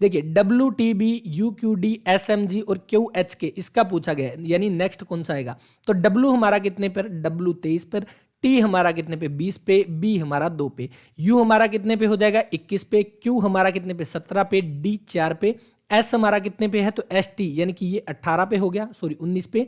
देखिए WTB, UQD, SMG और QHK इसका पूछा गया है, यानी नेक्स्ट कौन सा आएगा। तो W हमारा कितने पर, W 23 पर, T हमारा कितने पे 20 पे, B हमारा 2 पे, U हमारा कितने पे हो जाएगा 21 पे, Q हमारा कितने पे 17 पे, D 4 पे, S हमारा कितने पे है तो ST यानी कि ये 18 पे हो गया, सॉरी 19 पे,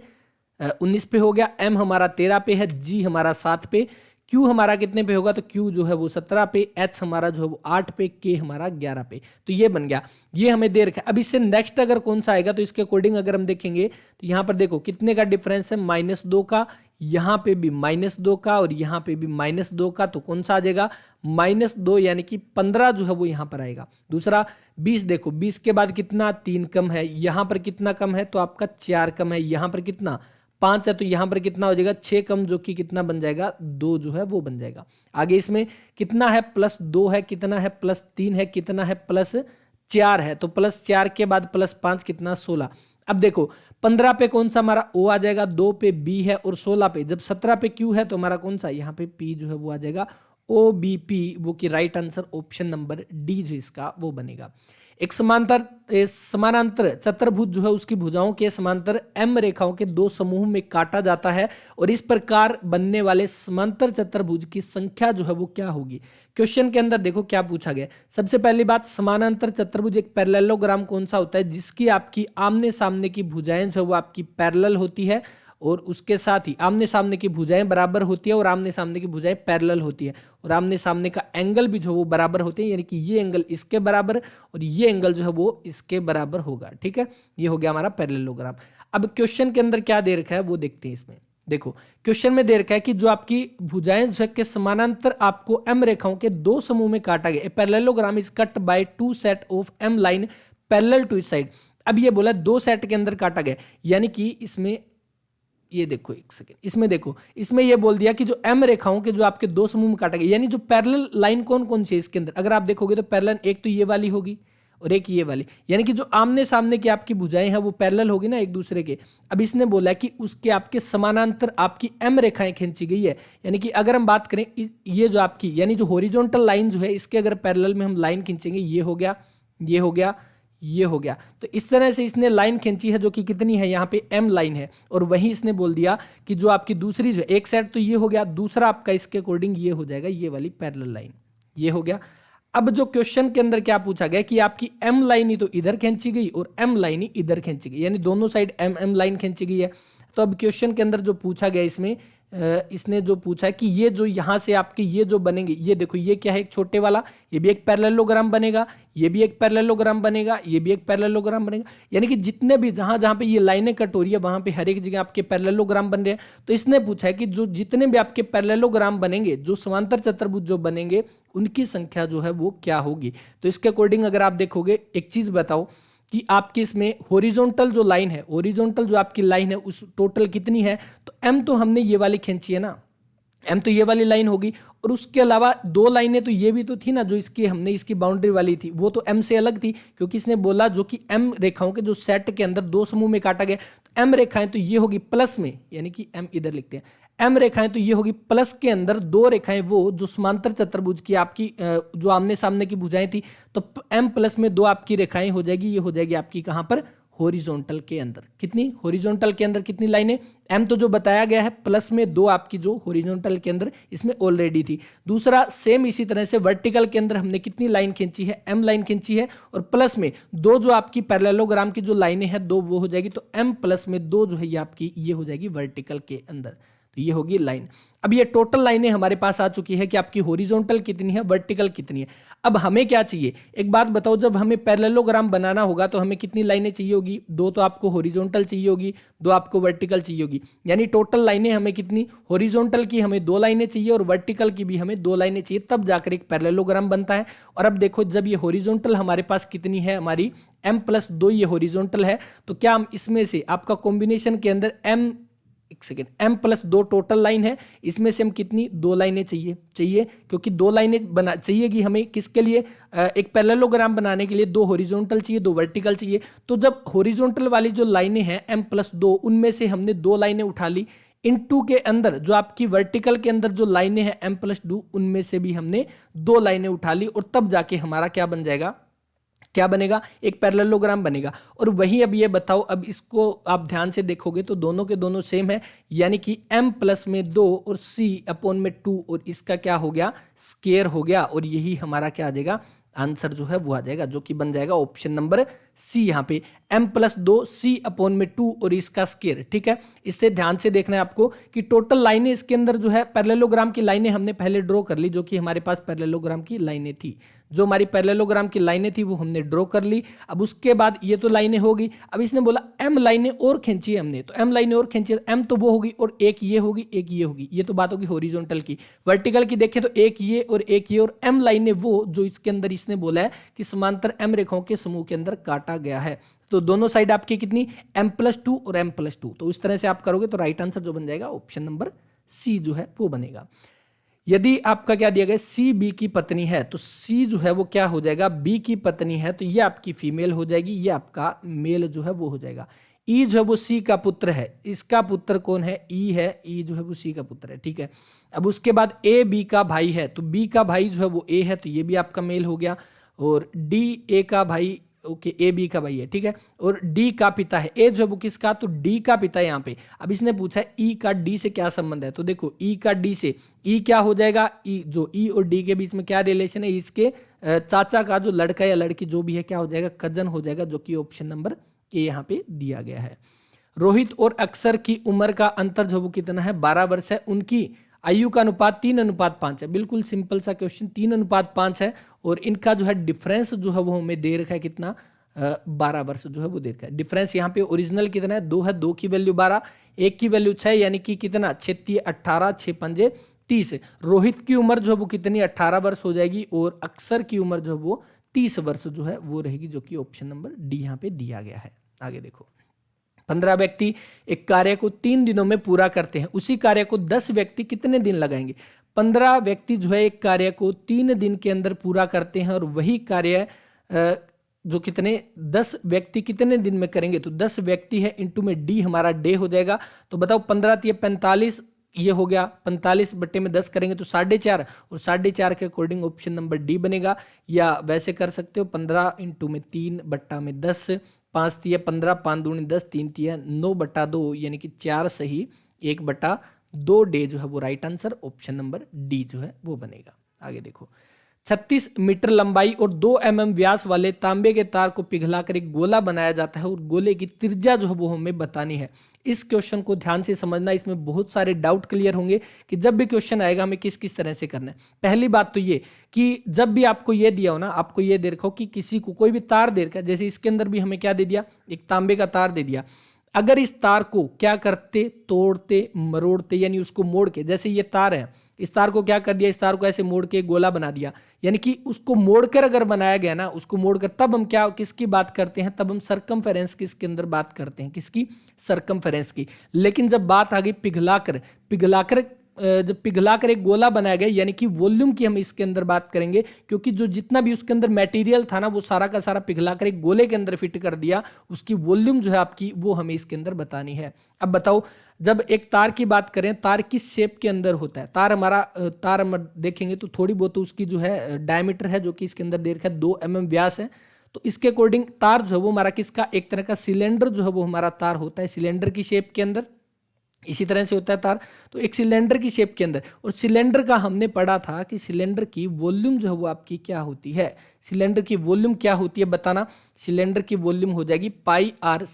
19 पे हो गया, M हमारा 13 पे है, G हमारा 7 पे, Q हमारा कितने पे होगा तो Q जो है वो 17 पे, H हमारा जो है वो 8 पे, K हमारा 11 पे। तो ये बन गया, ये हमें दे रखा है। अब इससे नेक्स्ट अगर कौन सा आएगा तो इसके अकॉर्डिंग अगर हम देखेंगे तो यहाँ पर देखो कितने का डिफरेंस है, -2 का, यहाँ पे भी -2 का और यहाँ पे भी -2 का, तो कौन सा आ जाएगा -2 यानी कि 15 जो है वो यहाँ पर आएगा। दूसरा 20 देखो, 20 के बाद कितना 3 कम है, यहाँ पर कितना कम है तो आपका 4 कम है, यहाँ पर कितना 5 है तो यहाँ पर कितना हो जाएगा 6 कम, जो कि कितना बन जाएगा 2 जो है वो बन जाएगा। आगे इसमें कितना है +2 है, कितना है +3 है, कितना है +4 है, तो +4 के बाद +5 कितना 16। अब देखो 15 पे कौन सा हमारा O आ जाएगा, 2 पे B है और 16 पे, जब 17 पे Q है तो हमारा कौन सा यहाँ पे P जो है वो आ जाएगा OBP, वो की right answer option number D जो इसका वो बनेगा। एक समानांतर चतुर्भुज जो है उसकी भुजाओं के समांतर M रेखाओं के दो समूह में काटा जाता है और इस प्रकार बनने वाले समांतर चतुर्भुज की संख्या जो है वो क्या होगी। क्वेश्चन के अंदर देखो क्या पूछा गया। सबसे पहली बात, समानांतर चतुर्भुज एक पैरेललोग्राम कौन सा होता है जिसकी आपकी आमने सामने की भुजाएं जो है वो आपकी पैरेलल होती है और उसके साथ ही आमने सामने की भुजाएं बराबर होती है और आमने सामने की भुजाएं पैरेलल होती है और आमने सामने का एंगल भी जो वो बराबर होते हैं, यानी कि ये एंगल इसके बराबर और ये एंगल जो है वो इसके बराबर होगा। ठीक है, ये हो गया हमारा पैरेललोग्राम। अब क्वेश्चन के अंदर क्या दे रखा है वो देखते हैं। इसमें देखो क्वेश्चन में दे रखा है कि जो आपकी भुजाएं जो है के समानांतर आपको M रेखाओं के दो समूह में काटा गया। Parallelogram is cut by 2 set of M line parallel to each side. अब ये बोला 2 सेट के अंदर काटा गया, यानी कि इसमें ये देखो एक सेकेंड, इसमें देखो, इसमें ये बोल दिया कि जो M रेखाओं के जो आपके दो समूह में काटा गया, यानी जो पैरेलल लाइन कौन कौन सी है इसके अंदर अगर आप देखोगे तो पैरेलल एक तो ये वाली होगी और एक ये वाली, यानी कि जो आमने सामने की आपकी भुजाएं हैं वो पैरेलल होगी ना एक दूसरे के। अब इसने बोला कि उसके आपके समानांतर आपकी M रेखाएं खींची गई है, यानी कि अगर हम बात करें ये जो आपकी यानी जो हॉरिजॉन्टल लाइन जो है इसके अगर पैरेलल में हम लाइन खींचेंगे, ये हो गया, ये हो गया, ये हो गया। तो इस तरह से इसने लाइन खींची है जो कि कितनी है, यहाँ पे M लाइन है और वही इसने बोल दिया कि जो आपकी दूसरी जो एक साइड तो ये हो गया, दूसरा आपका इसके अकॉर्डिंग ये हो जाएगा, ये वाली पैरेलल लाइन, ये हो गया। अब जो क्वेश्चन के अंदर क्या पूछा गया कि आपकी M लाइन ही तो इधर खींची गई और M लाइन ही इधर खींची गई, यानी दोनों साइड M लाइन खींची गई है। तो अब क्वेश्चन के अंदर जो पूछा गया इसमें इसने जो पूछा है कि ये जो यहाँ से आपके ये जो बनेंगे, ये देखो ये क्या है एक छोटे वाला, ये भी एक पैरेललोग्राम बनेगा, ये भी एक पैरेललोग्राम बनेगा, ये भी एक पैरेललोग्राम बनेगा, यानी कि जितने भी जहाँ जहाँ पे ये लाइनें कट हो रही है वहाँ पे हर एक जगह आपके पैरेललोग्राम बन रहे हैं। तो इसने पूछा है कि जो जितने भी आपके पैरेललोग्राम बनेंगे, जो समांतर चतुर्भुज जो बनेंगे, उनकी संख्या जो है वो क्या होगी। तो इसके अकॉर्डिंग अगर आप देखोगे, एक चीज बताओ कि आपकी इसमें हॉरिजॉन्टल जो लाइन है, हॉरिजॉन्टल जो आपकी लाइन है उस टोटल कितनी है, तो M तो हमने ये वाली खींची है ना, M तो ये वाली लाइन होगी और उसके अलावा दो लाइनें तो ये भी तो थी ना जो इसकी हमने इसकी बाउंड्री वाली थी, वो तो M से अलग थी, क्योंकि इसने बोला जो कि M रेखाओं के जो सेट के अंदर दो समूह में काटा गया, तो M रेखाएं तो ये होगी प्लस में, यानी कि M इधर लिखते हैं, M रेखाएं तो ये होगी प्लस के अंदर, दो रेखाएं वो जो समांतर चतुर्भुज की आपकी जो आमने सामने की भुजाएं थी, तो M प्लस में दो आपकी रेखाएं हो जाएगी, ये हो जाएगी आपकी कहां पर, हॉरिजॉन्टल के अंदर। कितनी हॉरिजॉन्टल के अंदर कितनी लाइनें, M तो जो बताया गया है प्लस में दो आपकी जो हॉरिजॉन्टल के अंदर इसमें ऑलरेडी थी। दूसरा सेम इसी तरह से वर्टिकल के अंदर हमने कितनी लाइन खींची है, M लाइन खींची है और प्लस में दो जो आपकी पैरेललोग्राम की जो लाइनें हैं दो वो हो जाएगी, तो M प्लस में दो जो है ये आपकी ये हो जाएगी वर्टिकल के अंदर, तो ये होगी लाइन। अब ये टोटल लाइनें हमारे पास आ चुकी है कि आपकी हॉरिजॉन्टल कितनी है, वर्टिकल कितनी है। अब हमें क्या चाहिए, एक बात बताओ, जब हमें पैरेललोग्राम बनाना होगा तो हमें कितनी लाइनें चाहिए होगी, दो तो आपको हॉरिजॉन्टल चाहिए होगी, दो आपको वर्टिकल चाहिए होगी, यानी टोटल लाइनें हमें कितनी, हॉरिजॉन्टल की हमें दो लाइनें चाहिए और वर्टिकल की भी हमें दो लाइनें चाहिए, तब जाकर एक पैरेललोग्राम बनता है। और अब देखो जब ये हॉरिजॉन्टल हमारे पास कितनी है, हमारी M प्लस 2 ये हॉरिजॉन्टल है, तो क्या हम इसमें से आपका कॉम्बिनेशन के अंदर M, एक second, M plus 2 total line है, इसमें से हम कितनी, दो लाइनें चाहिए, क्योंकि दो लाइनें बना चाहिएगी हमें किसके लिए, एक पैरेललोग्राम बनाने के लिए दो हॉरिजॉन्टल चाहिए, दो वर्टिकल चाहिए। तो जब हॉरिजॉन्टल वाली जो लाइनें हैं M प्लस 2, उनमें से हमने दो लाइनें उठा ली, इनटू के अंदर जो आपकी वर्टिकल के अंदर जो लाइनें हैं M प्लस 2, उनमें से भी हमने दो लाइनें उठा ली और तब जाके हमारा क्या बन जाएगा, क्या बनेगा, एक पैरेललोग्राम बनेगा। और वही अब ये बताओ, अब इसको आप ध्यान से देखोगे तो दोनों के दोनों सेम है, यानी कि m प्लस में 2 और c अपॉन में 2 और इसका क्या हो गया, स्केयर हो गया। और यही हमारा क्या आ जाएगा, आंसर जो है वो आ जाएगा, जो कि बन जाएगा ऑप्शन नंबर सी। यहाँ पे m प्लस 2 c अपॉन में 2 और इसका स्केयर। ठीक है, इससे ध्यान से देखना है आपको कि टोटल लाइनें इसके अंदर जो है पैरेललोग्राम की लाइनें हमने पहले ड्रॉ कर ली, जो कि हमारे पास पैरेललोग्राम की लाइनें थी। जो हमारी पैरेललोग्राम की लाइनें थी वो हमने ड्रॉ कर ली। अब उसके बाद ये तो लाइनें होगी, अब इसने बोला m लाइनें और खींची है हमने, तो m लाइनें और खींची, m तो वो होगी और एक ये होगी, एक ये होगी। ये तो बात होगी हॉरिजॉन्टल की। वर्टिकल की देखें तो एक ये और एक ये, और m लाइनें वो जो इसके अंदर इसने बोला है कि समांतर m रेखाओं के समूह के अंदर काटा गया है। तो दोनों साइड आपकी कितनी, m प्लस 2 और m प्लस 2। तो इस तरह से आप करोगे तो राइट आंसर जो बन जाएगा ऑप्शन नंबर सी जो है वो बनेगा। यदि आपका क्या दिया गया, सी बी की पत्नी है, तो सी जो है वो क्या हो जाएगा, बी की पत्नी है, तो ये आपकी फीमेल हो जाएगी, ये आपका मेल जो है वो हो जाएगा। ई जो है वो सी का पुत्र है, इसका पुत्र कौन है, ई है, ई जो है वो सी का पुत्र है। ठीक है, अब उसके बाद ए बी का भाई है, तो बी का भाई जो है वो ए है, तो ये भी आपका मेल हो गया। और डी ए का भाई, ओके, ए बी का भाई है। ठीक है, और डी का पिता है, ए जो है वो किसका, तो डी का पिता है यहाँ पे। अब इसने पूछा है ई का डी से क्या संबंध है, तो देखो ई का डी से, ई क्या हो जाएगा, ई जो ई और डी के बीच में क्या रिलेशन है, इसके चाचा का जो लड़का या लड़की जो भी है क्या हो जाएगा, कजन हो जाएगा, जो कि ऑप्शन नंबर ए यहाँ पे दिया गया है। रोहित और अक्षर की उम्र का अंतर जो वो कितना है, 12 वर्ष है। उनकी आयु का अनुपात 3:5 है। बिल्कुल सिंपल सा क्वेश्चन, 3:5 है। और इनका जो है डिफरेंस जो है वो हमें दे रखा है कितना, 12 वर्ष जो है वो दे रखा है। डिफरेंस यहाँ पे ओरिजिनल कितना है, 2 है, 2 की वैल्यू 12, 1 की वैल्यू 6, यानी कि कितना, 6 18, 6 5 30। रोहित की उम्र जो है वो कितनी, 18 वर्ष हो जाएगी, और अक्षर की उम्र जो है वो 30 वर्ष जो है वो रहेगी, जो कि ऑप्शन नंबर डी यहाँ पे दिया गया है। आगे देखो, 15 व्यक्ति एक कार्य को 3 दिनों में पूरा करते हैं, उसी कार्य को 10 व्यक्ति कितने दिन लगाएंगे। 15 व्यक्ति जो है एक कार्य को 3 दिन के अंदर पूरा करते हैं, और वही कार्य जो कितने, 10 व्यक्ति कितने दिन में करेंगे, तो 10 व्यक्ति है इंटू में डी हमारा डे हो जाएगा। तो बताओ 15 3 45, ये हो गया 45 बट्टे में 10 करेंगे तो 4.5, और 4.5 के अकॉर्डिंग ऑप्शन नंबर डी बनेगा। या वैसे कर सकते हो 15 इंटू में 3 बट्टा में 10, 5 तिया 15, 5 दूनी 10, 3 तिया 9/2, यानी कि 4 सही 1/2 डे जो है वो right answer option number D जो है वो बनेगा। आगे देखो, 36 मीटर लंबाई और 2 mm व्यास वाले तांबे के तार को पिघलाकर एक गोला बनाया जाता है, और गोले की त्रिज्या जो है वो हमें बतानी है। इस क्वेश्चन को ध्यान से समझना, इसमें बहुत सारे डाउट क्लियर होंगे कि जब भी क्वेश्चन आएगा हमें किस किस तरह से करना है। पहली बात तो ये कि जब भी आपको ये दिया हो ना, आपको ये दे रखो कि किसी को कोई भी तार दे रखा है, जैसे इसके अंदर भी हमें क्या दे दिया, एक तांबे का तार दे दिया। अगर इस तार को क्या करते, तोड़ते, मरोड़ते, यानी उसको मोड़ के, जैसे ये तार है, इस तार को क्या कर दिया, इस तार को ऐसे मोड़ के गोला बना दिया, यानी कि उसको मोड़कर अगर बनाया गया ना, उसको मोड़कर, तब हम क्या किसकी बात करते हैं, तब हम सरकमफेरेंस की इसके अंदर बात करते हैं, किसकी, सरकमफेरेंस की। लेकिन जब बात आ गई पिघलाकर, जब पिघलाकर एक गोला बनाया गया, यानी कि वॉल्यूम की हम इसके अंदर बात करेंगे, क्योंकि जो जितना भी उसके अंदर मटेरियल था ना, वो सारा का सारा पिघलाकर एक गोले के अंदर फिट कर दिया, उसकी वॉल्यूम जो है आपकी वो हमें इसके अंदर बतानी है। अब बताओ, जब एक तार की बात करें, तार किस शेप के अंदर होता है, तार हम देखेंगे तो थोड़ी बहुत उसकी जो है डायमीटर है, जो कि इसके अंदर दे रखा है 2 mm व्यास है। तो इसके अकॉर्डिंग तार जो है वो हमारा किसका, एक तरह का सिलेंडर जो है वो हमारा तार होता है, सिलेंडर की शेप के अंदर, इसी तरह से होता है तार। तो एक सिलेंडर की शेप के अंदर, और सिलेंडर का हमने पढ़ा था कि सिलेंडर की वॉल्यूम जो है वो आपकी क्या होती है, सिलेंडर की वॉल्यूम क्या होती है बताना। सिलेंडर की वॉल्यूम हो जाएगी πr²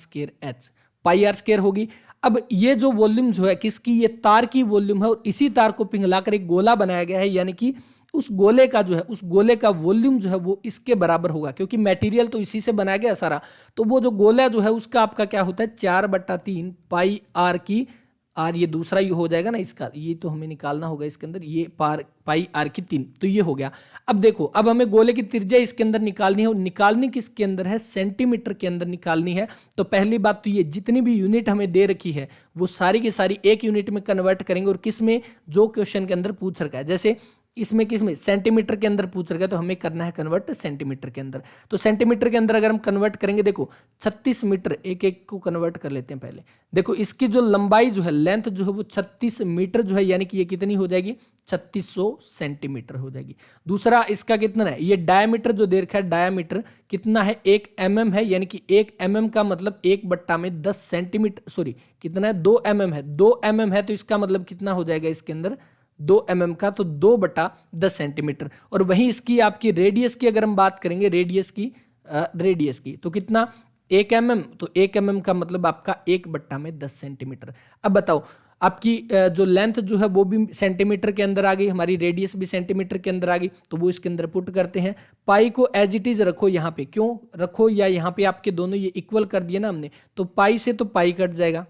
h, πr² होगी। अब ये जो वॉल्यूम जो है किसकी, ये तार की वॉल्यूम है, और इसी तार को पिघलाकर एक गोला बनाया गया है, यानी कि उस गोले का जो है, उस गोले का वॉल्यूम जो है वो इसके बराबर होगा, क्योंकि मटेरियल तो इसी से बनाया गया सारा। तो वो जो गोला जो है उसका आपका क्या होता है, 4/3 πr की आर, ये दूसरा ये हो जाएगा ना इसका, ये तो हमें निकालना होगा इसके अंदर, ये πr की 3, तो ये हो गया। अब देखो, अब हमें गोले की त्रिज्या इसके अंदर निकालनी है, और निकालनी किसके अंदर है, सेंटीमीटर के अंदर निकालनी है। तो पहली बात तो ये, जितनी भी यूनिट हमें दे रखी है वो सारी की सारी एक यूनिट में कन्वर्ट करेंगे, और किस में, जो क्वेश्चन के अंदर पूछ रखा है। जैसे इसमें किसमें सेंटीमीटर के अंदर पूछ रखा है, तो हमें करना है कन्वर्ट सेंटीमीटर के अंदर। तो सेंटीमीटर के अंदर अगर हम कन्वर्ट करेंगे, देखो 36 मीटर, एक एक को कन्वर्ट कर लेते हैं पहले। देखो इसकी जो लंबाई जो है, लेंथ जो है वो 36 मीटर जो है, यानी कि ये कितनी हो जाएगी 3600 सेंटीमीटर हो जाएगी। दूसरा इसका कितना है, ये डायमीटर जो दे रखा है, डायमीटर कितना है 1 mm है, यानी कि 1 mm का मतलब 1/10 सेंटीमीटर, सॉरी कितना है 2 mm है, 2 mm है, तो इसका मतलब कितना हो जाएगा इसके अंदर 2 mm का, तो 2/10 सेंटीमीटर। और वहीं इसकी आपकी रेडियस की अगर हम बात करेंगे, रेडियस की तो कितना 1 mm, तो 1 mm का मतलब आपका 1/10 सेंटीमीटर। अब बताओ आपकी जो लेंथ जो है वो भी सेंटीमीटर के अंदर आ गई, हमारी रेडियस भी सेंटीमीटर के अंदर आ गई, तो वो इसके अंदर पुट करते हैं। पाई को एज इट इज रखो यहाँ पे, क्यों रखो, या यहाँ पे आपके दोनों ये इक्वल कर दिए ना हमने, तो पाई से तो पाई कट जाएगा,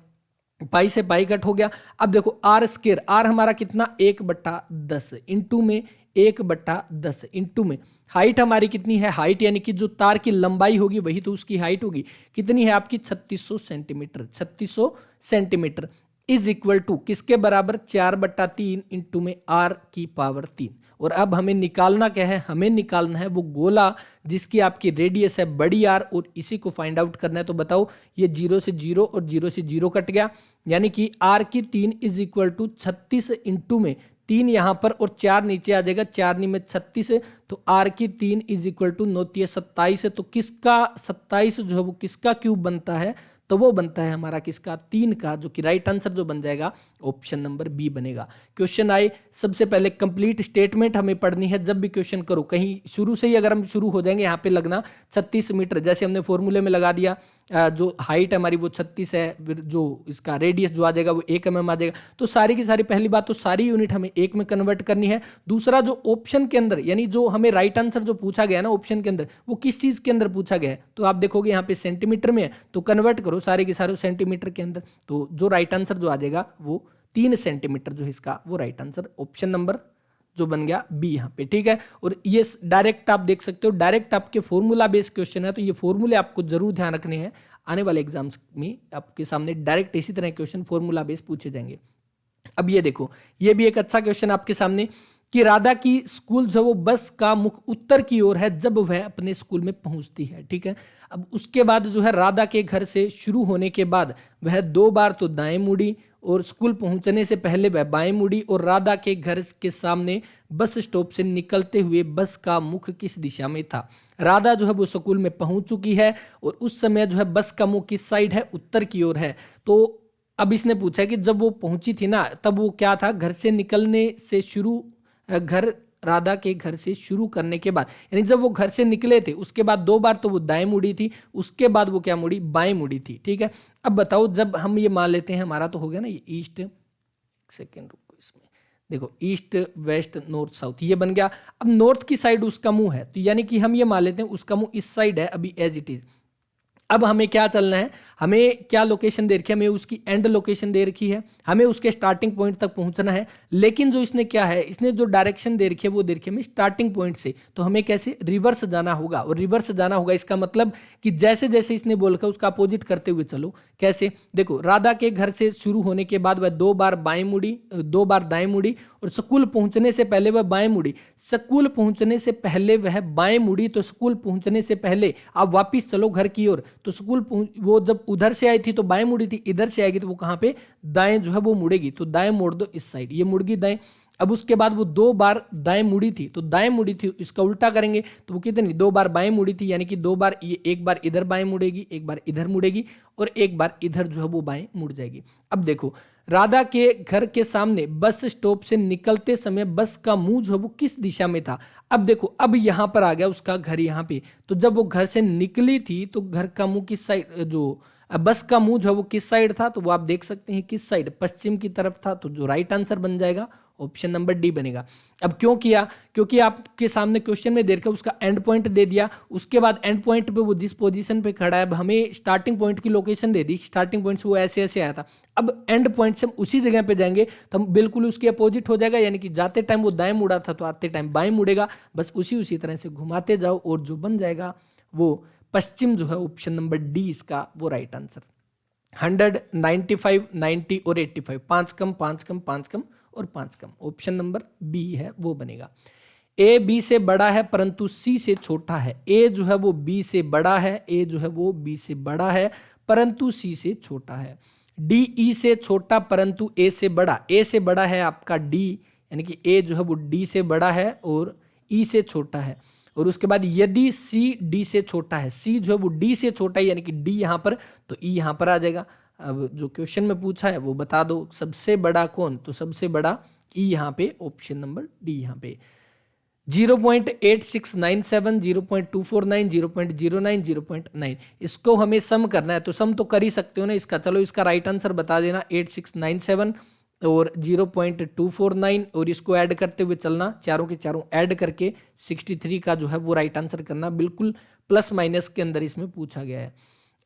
पाई से पाई कट हो गया। अब देखो आर स्क्वायर, आर हमारा कितना 1/10 इंटू में 1/10 इंटू में हाइट हमारी कितनी है, हाइट यानी कि जो तार की लंबाई होगी वही तो उसकी हाइट होगी, कितनी है आपकी 3600 centimetre, 3600 centimetre is equal to किसके बराबर 4/3 इंटू में r की पावर 3। और अब हमें निकालना क्या है, हमें निकालना है वो गोला जिसकी आपकी रेडियस है बड़ी आर, और इसी को फाइंड आउट करना है। तो बताओ ये 0 से 0 और 0 से 0 कट गया, यानी कि r की 3 इज इक्वल टू 36 इंटू में 3 यहाँ पर और 4 नीचे आ जाएगा, 4 में 36, तो r की 3 इज इक्वल टू 9 27, तो किसका 27 जो है वो किसका क्यूब बनता है, तो वो बनता है हमारा किसका 3 का, जो कि राइट आंसर जो बन जाएगा ऑप्शन नंबर बी बनेगा। क्वेश्चन आए, सबसे पहले कंप्लीट स्टेटमेंट हमें पढ़नी है। जब भी क्वेश्चन करो कहीं शुरू से ही अगर हम शुरू हो जाएंगे, यहाँ पे लगना 36 मीटर, जैसे हमने फॉर्मूले में लगा दिया, जो हाइट हमारी वो 36 है, फिर जो इसका रेडियस जो आ जाएगा वो 1 mm आ जाएगा। तो सारी की सारी, पहली बात तो सारी यूनिट हमें एक में कन्वर्ट करनी है। दूसरा जो ऑप्शन के अंदर, यानी जो हमें राइट आंसर जो पूछा गया ना ऑप्शन के अंदर, वो किस चीज के अंदर पूछा गया है, तो आप देखोगे यहाँ पे सेंटीमीटर में है, तो कन्वर्ट करो सारे के सारे सेंटीमीटर के अंदर, तो जो राइट आंसर जो आ जाएगा वो 3 सेंटीमीटर जो है इसका वो राइट आंसर ऑप्शन नंबर जो बन गया बी यहाँ पे, ठीक है। और ये डायरेक्ट आप देख सकते हो, डायरेक्ट आपके फॉर्मूला बेस्ड क्वेश्चन है, तो ये फॉर्मूले आपको जरूर ध्यान रखने हैं, आने वाले एग्जाम्स में आपके सामने डायरेक्ट इसी तरह क्वेश्चन फॉर्मूला बेस्ड पूछे जाएंगे। अब ये देखो, ये भी एक अच्छा क्वेश्चन आपके सामने कि राधा की स्कूल जो वो बस का मुख उत्तर की ओर है जब वह अपने स्कूल में पहुंचती है, ठीक है। अब उसके बाद जो है राधा के घर से शुरू होने के बाद वह 2 बार तो दाएं मुड़ी, और स्कूल पहुंचने से पहले वह बाएं मुड़ी, और राधा के घर के सामने बस स्टॉप से निकलते हुए बस का मुख किस दिशा में था। राधा जो है वो स्कूल में पहुंच चुकी है, और उस समय जो है बस का मुख किस साइड है, उत्तर की ओर है। तो अब इसने पूछा है कि जब वो पहुंची थी ना, तब वो क्या था, घर से निकलने से शुरू, घर राधा के घर से शुरू करने के बाद, यानी जब वो घर से निकले थे उसके बाद 2 बार तो वो दाएं मुड़ी थी, उसके बाद वो क्या मुड़ी, बाएं मुड़ी थी, ठीक है। अब बताओ, जब हम ये मान लेते हैं, हमारा तो हो गया ना ये ईस्ट, एक सेकेंड रुको, इसमें देखो ईस्ट वेस्ट नॉर्थ साउथ ये बन गया। अब नॉर्थ की साइड उसका मुंह है, तो यानी कि हम ये मान लेते हैं उसका मुंह इस साइड है अभी एज इट इज। अब हमें क्या चलना है, हमें क्या लोकेशन दे रखी है, हमें उसकी एंड लोकेशन दे रखी है, हमें उसके स्टार्टिंग पॉइंट तक पहुंचना है। लेकिन जो इसने क्या है, इसने जो डायरेक्शन दे रखी है वो दे रखी है हमें स्टार्टिंग पॉइंट से, तो हमें कैसे रिवर्स जाना होगा, और रिवर्स जाना होगा इसका मतलब कि जैसे जैसे इसने बोल रखा उसका अपोजिट करते हुए चलो। कैसे, देखो राधा के घर से शुरू होने के बाद वह 2 बार बाएं मुड़ी, 2 बार दाएं मुड़ी, और स्कूल पहुंचने से पहले वह बाएं मुड़ी। स्कूल पहुंचने से पहले वह बाएं मुड़ी, तो स्कूल पहुंचने से पहले आप वापिस चलो घर की ओर, तो स्कूल वो जब उधर से आई थी तो बाएं मुड़ी थी, इधर से आएगी तो वो कहां पे, दाएं जो है वो मुड़ेगी, तो दाएं मोड़ दो इस साइड, ये मुड़ गई दाएं। अब उसके बाद वो 2 बार दाएं मुड़ी थी, तो दाएं मुड़ी थी, इसका उल्टा करेंगे तो वो कितनी, 2 बार बाएं मुड़ी थी, यानी कि 2 बार, ये 1 बार इधर बाएं मुड़ेगी, 1 बार इधर मुड़ेगी, और 1 बार इधर जो है वो बाएं मुड़ जाएगी। अब देखो, राधा के घर के सामने बस स्टॉप से निकलते समय बस का मुंह जो है वो किस दिशा में था। अब देखो, अब यहां पर आ गया उसका घर यहाँ पे, तो जब वो घर से निकली थी तो घर का मुंह किस साइड, जो बस का मुंह जो है वो किस साइड था, तो वो आप देख सकते हैं किस साइड, पश्चिम की तरफ था, तो जो राइट आंसर बन जाएगा ऑप्शन नंबर डी बनेगा। अब क्यों किया, क्योंकि आपके सामने क्वेश्चन में देकर उसका एंड पॉइंट दे दिया, उसके बाद एंड पॉइंट पे वो जिस पोजीशन पे खड़ा है, अब हमें स्टार्टिंग पॉइंट की लोकेशन दे दी, स्टार्टिंग पॉइंट से वो ऐसे ऐसे आया था। अब एंड पॉइंट से हम उसी जगह पे जाएंगे तो हम बिल्कुल उसके अपोजिट हो जाएगा, यानी कि जाते टाइम वो दाएं मुड़ा था तो आते टाइम बाएं मुड़ेगा, बस उसी तरह से घुमाते जाओ, और जो बन जाएगा वो पश्चिम जो है ऑप्शन नंबर डी इसका वो राइट आंसर। 100, 95, 90 और 85, 5 कम 5 कम 5 कम और 5 कम। ऑप्शन नंबर बी है वो बनेगा। ए बी से बड़ा है परंतु सी से छोटा है। ए जो है वो बी से बड़ा है, ए जो है वो बी से बड़ा है परंतु सी से छोटा है। डी ई से छोटा परंतु ए से बड़ा। ए से बड़ा है आपका डी, यानी कि ए जो है वो डी से बड़ा है और ई से छोटा है। और उसके बाद यदि सी डी से छोटा है, सी जो है वो डी से छोटा है यानी कि डी यहाँ पर, तो ई यहाँ पर आ जाएगा। अब जो क्वेश्चन में पूछा है वो बता दो, सबसे बड़ा कौन, तो सबसे बड़ा ई यहाँ पे, ऑप्शन नंबर डी यहाँ पे। 0.8697, 0.249, 0.09, 0.9, इसको हमें सम करना है, तो सम तो कर ही सकते हो ना इसका। चलो इसका राइट आंसर बता देना, 8697 और 0.249 और इसको ऐड करते हुए चलना, चारों के चारों ऐड करके 63 का जो है वो राइट आंसर करना। बिल्कुल प्लस माइनस के अंदर इसमें पूछा गया है।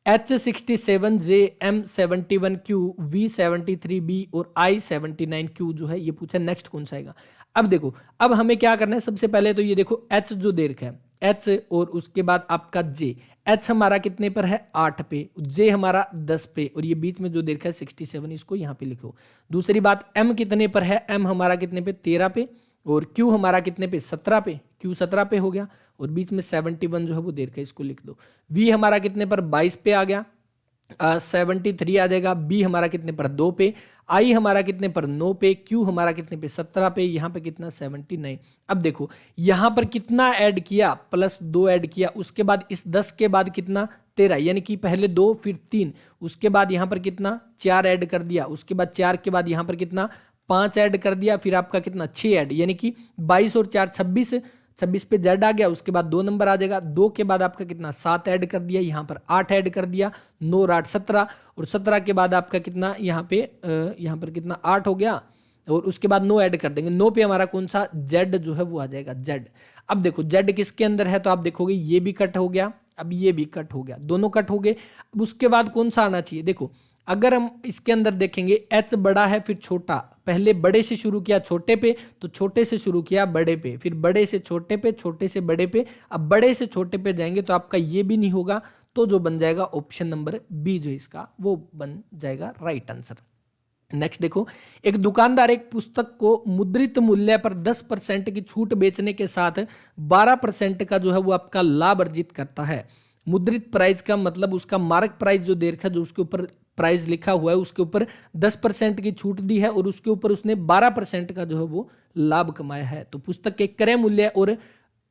H67J, M71Q, V73B और I79Q जो है ये पूछा। नेक्स्ट कौन सा आएगा? अब देखो, अब हमें क्या करना है, सबसे पहले तो ये देखो H जो दे रखा है, H और उसके बाद आपका J। H हमारा कितने पर है? 8 पे, J हमारा 10 पे और ये बीच में जो दे रखा है 67, इसको यहाँ पे लिखो। दूसरी बात M कितने पर है? M हमारा कितने पे? 13 पे और Q हमारा कितने पे? 17 पे, Q 17 पे हो गया और बीच में 71 जो है वो दे रखा है, इसको लिख दो। V हमारा कितने पर? 22 पे आ गया, 73 आ जाएगा। B हमारा कितने पर? 2 पे। I हमारा कितने पर? 9 पे। Q हमारा कितने पे? 17 पे। यहाँ पे कितना? 79। अब देखो यहाँ पर कितना ऐड किया? +2 ऐड किया। उसके बाद इस 10 के बाद कितना? 13, यानी कि पहले 2 फिर 3, उसके बाद यहाँ पर कितना? 4 ऐड कर दिया। उसके बाद 4 के बाद यहाँ पर कितना? 5 ऐड कर दिया। फिर आपका कितना? 6 ऐड, यानी कि 22 और 4 26, 26 पे जेड आ गया। उसके बाद 2 नंबर आ जाएगा। 2 के बाद आपका कितना? 7 ऐड कर दिया। यहाँ पर 8 ऐड कर दिया। 9 और 8 17 और 17 के बाद आपका कितना? यहाँ पर कितना? 8 हो गया और उसके बाद 9 ऐड कर देंगे। 9 पे हमारा कौन सा? जेड जो है वो आ जाएगा, जेड। अब देखो जेड किसके अंदर है, तो आप देखोगे ये भी कट हो गया, अब ये भी कट हो गया, दोनों कट हो गए। अब उसके बाद कौन सा आना चाहिए? देखो अगर हम इसके अंदर देखेंगे, एच बड़ा है फिर छोटा, पहले बड़े से शुरू किया छोटे पे, तो छोटे से शुरू किया बड़े पे, फिर बड़े से छोटे पे, छोटे से बड़े पे। अब बड़े से छोटे पे जाएंगे तो आपका ये भी नहीं होगा, तो जो बन जाएगा ऑप्शन नंबर बी जो इसका वो बन जाएगा राइट आंसर। नेक्स्ट देखो, एक दुकानदार एक पुस्तक को मुद्रित मूल्य पर 10% की छूट बेचने के साथ 12% का जो है वो आपका लाभ अर्जित करता है। मुद्रित प्राइस का मतलब उसका मार्क प्राइस जो दे रखा है, जो उसके ऊपर प्राइस लिखा हुआ है उसके ऊपर 10% की छूट दी है और उसके ऊपर उसने 12% का जो है वो लाभ कमाया है। तो पुस्तक के क्रय मूल्य और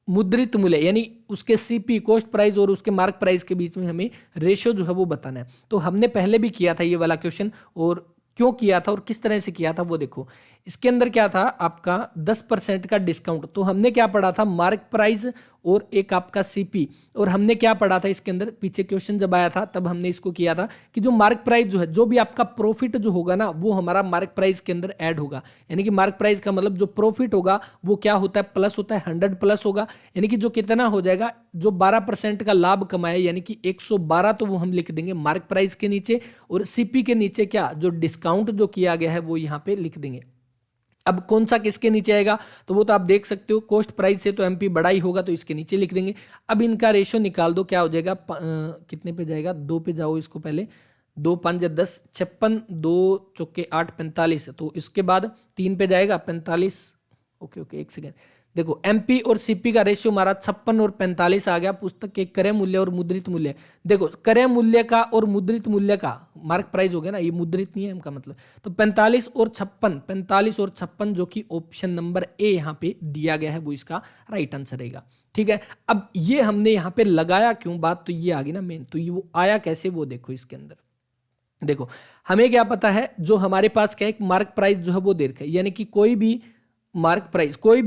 मुद्रित मूल्य यानी उसके सीपी कॉस्ट प्राइस और उसके मार्क प्राइस के बीच में हमें रेशियो जो है वो बताना है। तो हमने पहले भी किया था ये वाला क्वेश्चन, और क्यों किया था और किस तरह से किया था वो देखो। इसके अंदर क्या था आपका 10% का डिस्काउंट, तो हमने क्या पढ़ा था? मार्क प्राइस और एक आपका सीपी, और हमने क्या पढ़ा था इसके अंदर? पीछे क्वेश्चन जब आया था तब हमने इसको किया था कि जो मार्क प्राइस जो है, जो भी आपका प्रॉफिट जो होगा ना वो हमारा मार्क प्राइस के अंदर ऐड होगा। यानी कि मार्क प्राइस का मतलब जो प्रॉफिट होगा वो क्या होता है? प्लस होता है, 100 प्लस होगा। यानी कि जो कितना हो जाएगा, जो 12% का लाभ कमाया यानी कि 112, तो वो हम लिख देंगे मार्क प्राइस के नीचे, और सीपी के नीचे क्या? जो डिस्काउंट जो किया गया है वो यहाँ पे लिख देंगे। अब कौन सा किसके नीचे आएगा, तो वो तो आप देख सकते हो, कॉस्ट प्राइस से तो एमपी बड़ा ही होगा, तो इसके नीचे लिख देंगे। अब इनका रेशियो निकाल दो, क्या हो जाएगा? कितने पे जाएगा? 2 पे जाओ इसको पहले, 2 5 10 56, 2 चौके 8 45, तो इसके बाद 3 पे जाएगा 45। ओके एक सेकेंड, देखो एमपी और सीपी का रेशियो हमारा 56 और 45 आ गया। पुस्तक के क्रय मूल्य और मुद्रित मूल्य, देखो क्रय मूल्य का और मुद्रित मूल्य का मार्क प्राइस हो गया ना, ये मुद्रित नहीं है इनका मतलब, तो 45 और 56 जो कि ऑप्शन नंबर ए यहाँ पे दिया गया है वो इसका राइट आंसर रहेगा। ठीक है, अब ये हमने यहाँ पे लगाया क्यों, बात तो ये आ गई ना मेन, तो ये वो आया कैसे वो देखो। इसके अंदर देखो हमें क्या पता है, जो हमारे पास क्या एक मार्क प्राइस जो है वो दे रखा है, यानी कि कोई भी मार्क प्राइस, कोई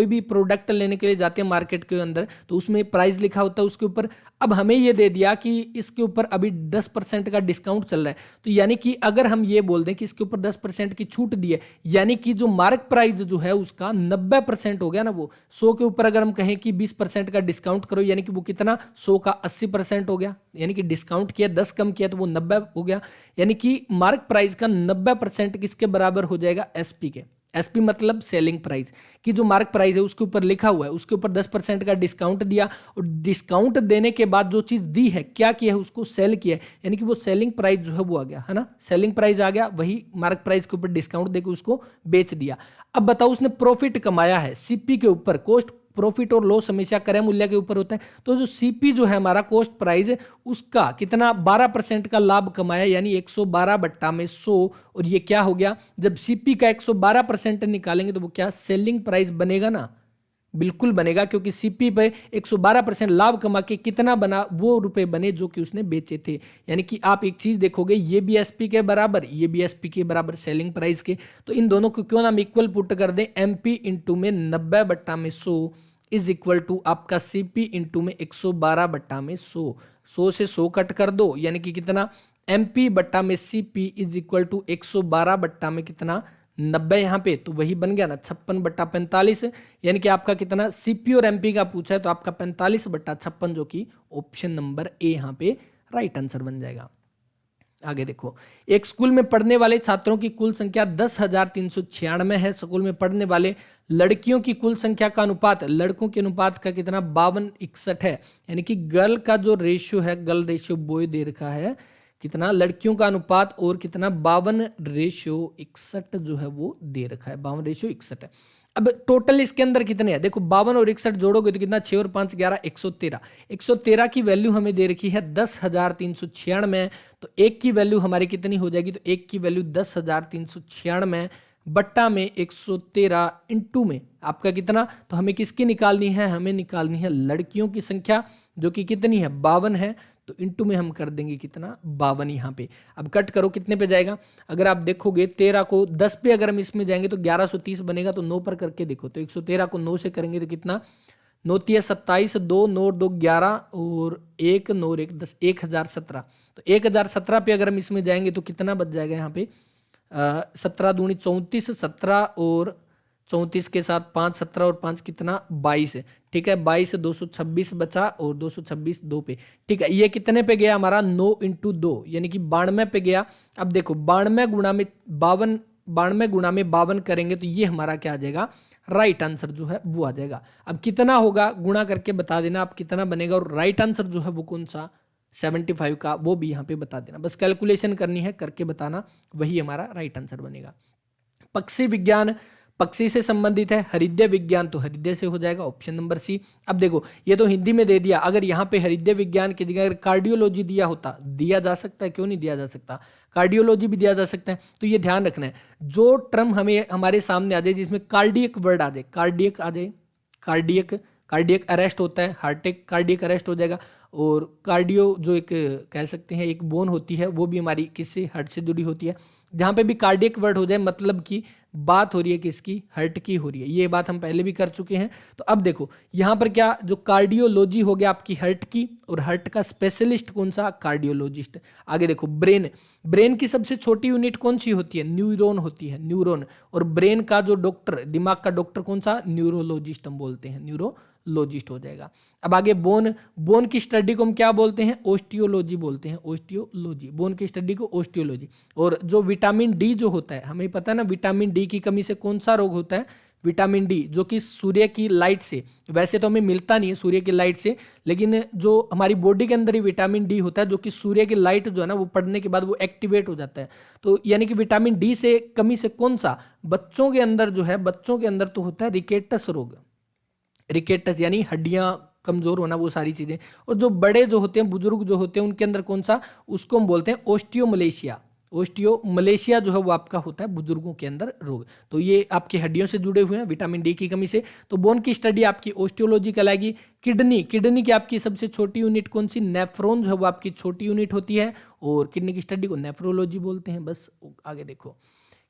भी प्रोडक्ट लेने के लिए जाते हैं मार्केट के अंदर, तो उसमें प्राइस लिखा होता है उसके ऊपर। अब हमें ये दे दिया कि इसके ऊपर अभी 10% का डिस्काउंट चल रहा है, तो यानी कि अगर हम ये बोल दें कि इसके ऊपर 10% की छूट दी है, यानी कि जो मार्क प्राइस जो है उसका 90% हो गया ना। वो 100 के ऊपर अगर हम कहें कि 20% का डिस्काउंट करो, यानी कि वो कितना? 100 का 80% हो गया, यानी कि डिस्काउंट किया 10 कम किया तो वो 90 हो गया। यानी कि मार्क प्राइस का 90% किसके बराबर हो जाएगा? एसपी के। एसपी मतलब सेलिंग प्राइस की जो मार्क प्राइस है उसके ऊपर लिखा हुआ है, उसके ऊपर 10% का डिस्काउंट दिया और डिस्काउंट देने के बाद जो चीज दी है क्या किया है उसको सेल किया है, यानी कि वो सेलिंग प्राइस जो है वो आ गया है ना, सेलिंग प्राइस आ गया, वही मार्क प्राइस के ऊपर डिस्काउंट देकर उसको बेच दिया। अब बताओ उसने प्रॉफिट कमाया है सीपी के ऊपर, कॉस्ट प्रॉफिट और लॉस हमेशा क्रय मूल्य के ऊपर होता है, तो जो सीपी जो है हमारा कॉस्ट प्राइस है उसका कितना 12% का लाभ कमाया, यानी 112 बट्टा में 100, और ये क्या हो गया, जब सीपी का 112% निकालेंगे तो वो क्या सेलिंग प्राइस बनेगा ना, बिल्कुल बनेगा, क्योंकि सीपी पे 112% लाभ कमा के कितना बना, वो रुपए बने जो कि उसने बेचे थे। यानी कि आप एक चीज देखोगे, ये भी एसपी के बराबर, ये भी एसपी के बराबर सेलिंग प्राइस के, तो इन दोनों को क्यों ना हम इक्वल पुट कर दें, एमपी इंटू में 90 बट्टा में 100 इज इक्वल टू आपका सीपी इंटू में 112 बट्टा में 100, 100 से 100 कट कर दो, यानी कि कितना एमपी बट्टा में सीपी इज इक्वल टू 112 बट्टा में कितना 90, यहाँ पे तो वही बन गया ना 56 बट्टा 45, यानी कि आपका कितना सीपी और एमपी का पूछा है तो आपका 45 बट्टा 56, जो कि ऑप्शन नंबर ए यहाँ पे राइट आंसर बन जाएगा। आगे देखो, एक स्कूल में पढ़ने वाले छात्रों की कुल संख्या 10,396 है, स्कूल में पढ़ने वाले लड़कियों की कुल संख्या का अनुपात लड़कों के अनुपात का कितना 52:61 है, यानी कि गर्ल का जो रेशियो है, गर्ल रेशियो बॉय दे रखा है कितना, लड़कियों का अनुपात और कितना 52:61 जो है वो दे रखा है, 52:61 है। अब टोटल इसके अंदर कितने हैं, देखो 52 और 61 जोड़ोगे तो कितना 6 और 5 11 113, 113 की वैल्यू हमें दे रखी है 10,396, तो एक की वैल्यू हमारी कितनी हो जाएगी, तो एक की वैल्यू 10,396 बट्टा में 113 इंटू में आपका कितना, तो हमें किसकी निकालनी है, हमें निकालनी है लड़कियों की संख्या जो कि कितनी है 52 है, तो इंटू में हम कर देंगे कितना 52 यहाँ पे। अब कट करो कितने पे जाएगा, अगर आप देखोगे 13 को 10 पे अगर हम इसमें जाएंगे तो 1130 बनेगा, तो 9 पर करके देखो, तो 113 को 9 से करेंगे तो कितना 9 3 27, 2 9 2 11 और 1 9 1 10, 1017, तो 1017 पे अगर हम इसमें जाएंगे तो कितना बच जाएगा यहाँ पे 17 दूनी 34, 17 और 34 के साथ 5, 17 और 5 कितना 22 है, ठीक है 22 226 बचा और 226 2 पे, ठीक है, ये कितने पे गया हमारा 9 इंटू 2 यानी कि 92 पे गया। अब देखो 92 गुणा में 52, 92 गुणा में 52 करेंगे तो ये हमारा क्या आ जाएगा, राइट आंसर जो है वो आ जाएगा। अब कितना होगा गुणा करके बता देना आप कितना बनेगा, और राइट आंसर जो है वो कौन सा 75 का, वो भी यहाँ पे बता देना, बस कैलकुलेशन करनी है करके बताना, वही हमारा राइट आंसर बनेगा। पक्षी विज्ञान पक्षी से संबंधित है, हृदय विज्ञान तो हृदय से हो जाएगा, ऑप्शन नंबर सी। अब देखो ये तो हिंदी में दे दिया, अगर यहाँ पे हृदय विज्ञान की जगह अगर कार्डियोलॉजी दिया होता, दिया जा सकता है, क्यों नहीं दिया जा सकता, कार्डियोलॉजी भी दिया जा सकता है, तो ये ध्यान रखना है जो टर्म हमें हमारे सामने आ जाए जिसमें कार्डियक वर्ड आ जाए, कार्डियक आ जाए, कार्डियक कार्डियक अरेस्ट होता है, हार्ट अटैक कार्डियक अरेस्ट हो जाएगा, और कार्डियो जो एक कह सकते हैं एक बोन होती है वो भी हमारी किससे हार्ट से जुड़ी होती है, जहाँ पे भी कार्डियक वर्ड हो जाए मतलब कि बात हो रही है किसकी, हार्ट की हो रही है, ये बात हम पहले भी कर चुके हैं। तो अब देखो यहाँ पर क्या जो कार्डियोलॉजी हो गया आपकी हार्ट की, और हार्ट का स्पेशलिस्ट कौन सा, कार्डियोलॉजिस्ट। आगे देखो ब्रेन, ब्रेन की सबसे छोटी यूनिट कौन सी होती है, न्यूरॉन होती है, न्यूरॉन, और ब्रेन का जो डॉक्टर दिमाग का डॉक्टर कौन सा, न्यूरोलॉजिस्ट हम बोलते हैं, न्यूरोलॉजिस्ट हो जाएगा। अब आगे बोन, बोन की स्टडी को हम क्या बोलते हैं, ऑस्टियोलॉजी बोलते हैं, ऑस्टियोलॉजी, बोन की स्टडी को ऑस्टियोलॉजी। और जो विटामिन डी जो होता है हमें पता है ना, विटामिन डी की कमी से कौन सा रोग होता है, विटामिन डी जो कि सूर्य की लाइट से, वैसे तो हमें मिलता नहीं है सूर्य की लाइट से, लेकिन जो हमारी बॉडी के अंदर ही विटामिन डी होता है जो कि सूर्य की लाइट जो है ना वो पड़ने के बाद वो एक्टिवेट हो जाता है, तो यानी कि विटामिन डी से कमी से कौन सा, बच्चों के अंदर जो है, बच्चों के अंदर तो होता है रिकेटस रोग, रिकेटस यानी हड्डियां कमजोर होना, वो सारी चीजें। और जो बड़े जो होते हैं, बुजुर्ग जो होते हैं, उनके अंदर कौन सा, उसको हम बोलते हैं ओस्टियोमलेशिया, ओस्टियोमलेशिया जो है वो आपका होता है बुजुर्गों के अंदर रोग। तो ये आपकी हड्डियों से जुड़े हुए हैं विटामिन डी की कमी से, तो बोन की स्टडी आपकी ओस्टियोलॉजी कहलाएगी। किडनी, किडनी की आपकी सबसे छोटी यूनिट कौन सी, नेफ्रॉन जो है वो आपकी छोटी यूनिट होती है, और किडनी की स्टडी को नेफ्रोलॉजी बोलते हैं। बस आगे देखो,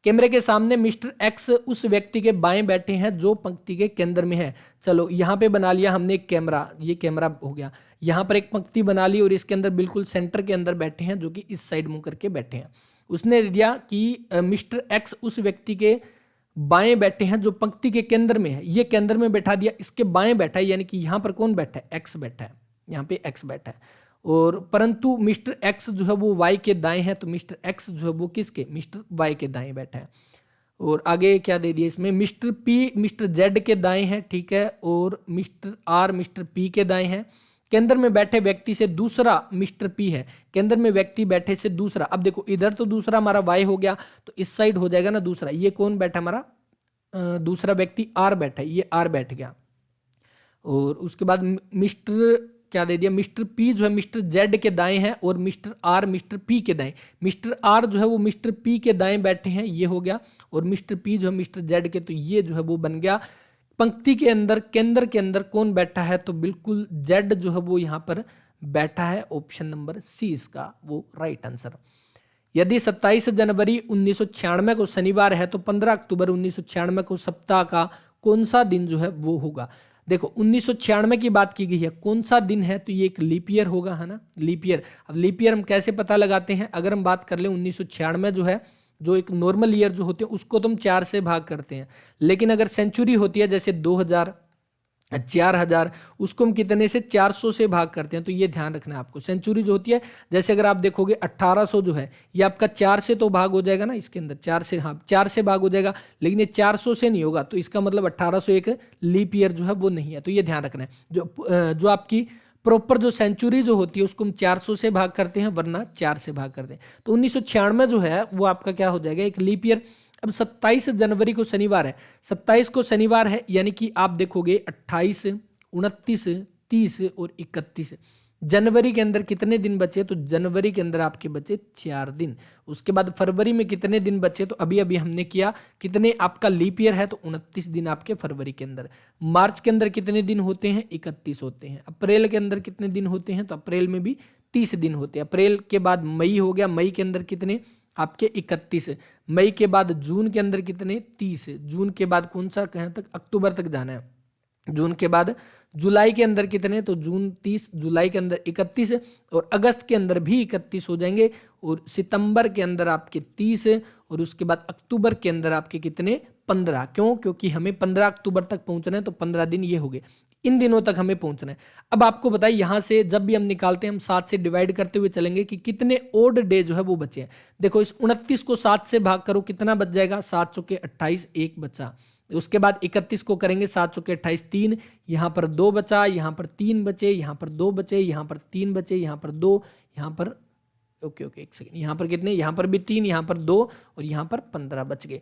कैमरे के सामने मिस्टर एक्स उस व्यक्ति के बाएं बैठे हैं जो पंक्ति के केंद्र में है। चलो यहाँ पे बना लिया हमने एक कैमरा, ये कैमरा हो गया, यहाँ पर एक पंक्ति बना ली और इसके अंदर बिल्कुल सेंटर के अंदर बैठे हैं जो कि इस साइड मुंह करके बैठे हैं। उसने दिया कि मिस्टर एक्स उस व्यक्ति के बाएं बैठे हैं जो पंक्ति के केंद्र में है, ये केंद्र में बैठा दिया, इसके बाएं बैठा है, यानी कि यहाँ पर कौन बैठा है, एक्स बैठा है, यहाँ पे एक्स बैठा है। और परंतु मिस्टर एक्स जो है वो वाई के दाएं है, तो मिस्टर एक्स जो है वो किसके, मिस्टर वाई के दाएं बैठा है। और आगे क्या दे दिया इसमें, मिस्टर पी मिस्टर जेड के दाएं हैं, ठीक है, और मिस्टर आर मिस्टर पी के दाएं हैं। केंद्र में बैठे व्यक्ति से दूसरा मिस्टर पी है, केंद्र में व्यक्ति बैठे से दूसरा। अब देखो इधर तो दूसरा हमारा वाई हो गया, तो इस साइड हो जाएगा ना दूसरा। ये कौन बैठा हमारा, दूसरा व्यक्ति आर बैठा है, ये आर बैठ गया। और उसके बाद मिस्टर क्या दे दिया, मिस्टर पी जो है मिस्टर जेड के दाएं हैं और मिस्टर आर मिस्टर पी के दाएं। मिस्टर आर जो है वो मिस्टर पी के दाएं बैठे हैं, ये हो गया, और मिस्टर पी जो है मिस्टर जेड के, तो ये जो है वो बन गया। पंक्ति के अंदर केंद्र के अंदर कौन बैठा है, तो बिल्कुल जेड जो है वो यहाँ पर बैठा है। ऑप्शन नंबर सी इसका वो राइट आंसर। यदि 27 जनवरी 1996 को शनिवार है तो 15 अक्टूबर 1996 को सप्ताह का कौन सा दिन जो है वो होगा। देखो 1996 की बात की गई है, कौन सा दिन है, तो ये एक लीप ईयर होगा, है ना, लीप ईयर। अब लीप ईयर हम कैसे पता लगाते हैं, अगर हम बात कर ले 1996 जो है, जो एक नॉर्मल ईयर जो होते हैं उसको तो हम 4 से भाग करते हैं, लेकिन अगर सेंचुरी होती है जैसे 2000 4000, उसको हम कितने से 400 से भाग करते हैं। तो ये ध्यान रखना है आपको। सेंचुरी जो होती है, जैसे अगर आप देखोगे 1800 जो है ये आपका 4 से तो भाग हो जाएगा ना, इसके अंदर 4 से, हाँ 4 से भाग हो जाएगा, लेकिन ये 400 से नहीं होगा, तो इसका मतलब 1800 एक लीप ईयर जो है वो नहीं है। तो ये ध्यान रखना है, जो आपकी प्रॉपर जो सेंचुरी जो होती है उसको हम 400 से भाग करते हैं, वरना 4 से भाग करते हैं। तो 1996 जो है वो आपका क्या हो जाएगा, एक लीप ईयर। अब 27 जनवरी को शनिवार है, 27 को शनिवार है, यानी कि आप देखोगे 28 29 30 और 31 जनवरी के अंदर कितने दिन बचे, तो जनवरी के अंदर आपके बचे 4 दिन। उसके बाद फरवरी में कितने दिन बचे, तो अभी अभी हमने किया, कितने आपका लीप ईयर है तो 29 दिन आपके फरवरी के अंदर। मार्च के अंदर कितने दिन होते हैं, 31 होते हैं। अप्रैल के अंदर कितने दिन होते हैं, तो अप्रैल में भी 30 दिन होते हैं। अप्रैल के बाद मई हो गया, मई के अंदर कितने आपके 31। मई के बाद जून के अंदर कितने 30। जून के बाद कौन सा कहाँ तक, अक्टूबर तक जाना है। जून के बाद जुलाई के अंदर कितने, तो जून 30, जुलाई के अंदर 31, और अगस्त के अंदर भी 31 हो जाएंगे, और सितंबर के अंदर आपके 30, और उसके बाद अक्टूबर के अंदर आपके कितने 15। क्यों, क्योंकि हमें 15 अक्टूबर तक पहुंचना है, तो 15 दिन ये हो गए, इन दिनों तक हमें पहुंचना है। अब आपको बताइए यहाँ से जब भी हम निकालते हैं, हम 7 से डिवाइड करते हुए चलेंगे कि कितने ओड डे जो है वो बचे हैं। देखो इस 29 को 7 से भाग करो, कितना बच जाएगा, 7 चौके 28, एक बचा। उसके बाद 31 को करेंगे, 7 चौके 28, 3, यहाँ पर 2 बचा, यहाँ पर 3 बचे, यहाँ पर 2 बचे, यहाँ पर 3 बचे, यहाँ पर 2, यहाँ पर ओके एक सेकेंड, यहाँ पर कितने, यहाँ पर भी 3, यहाँ पर 2, और यहाँ पर 15 बच गए।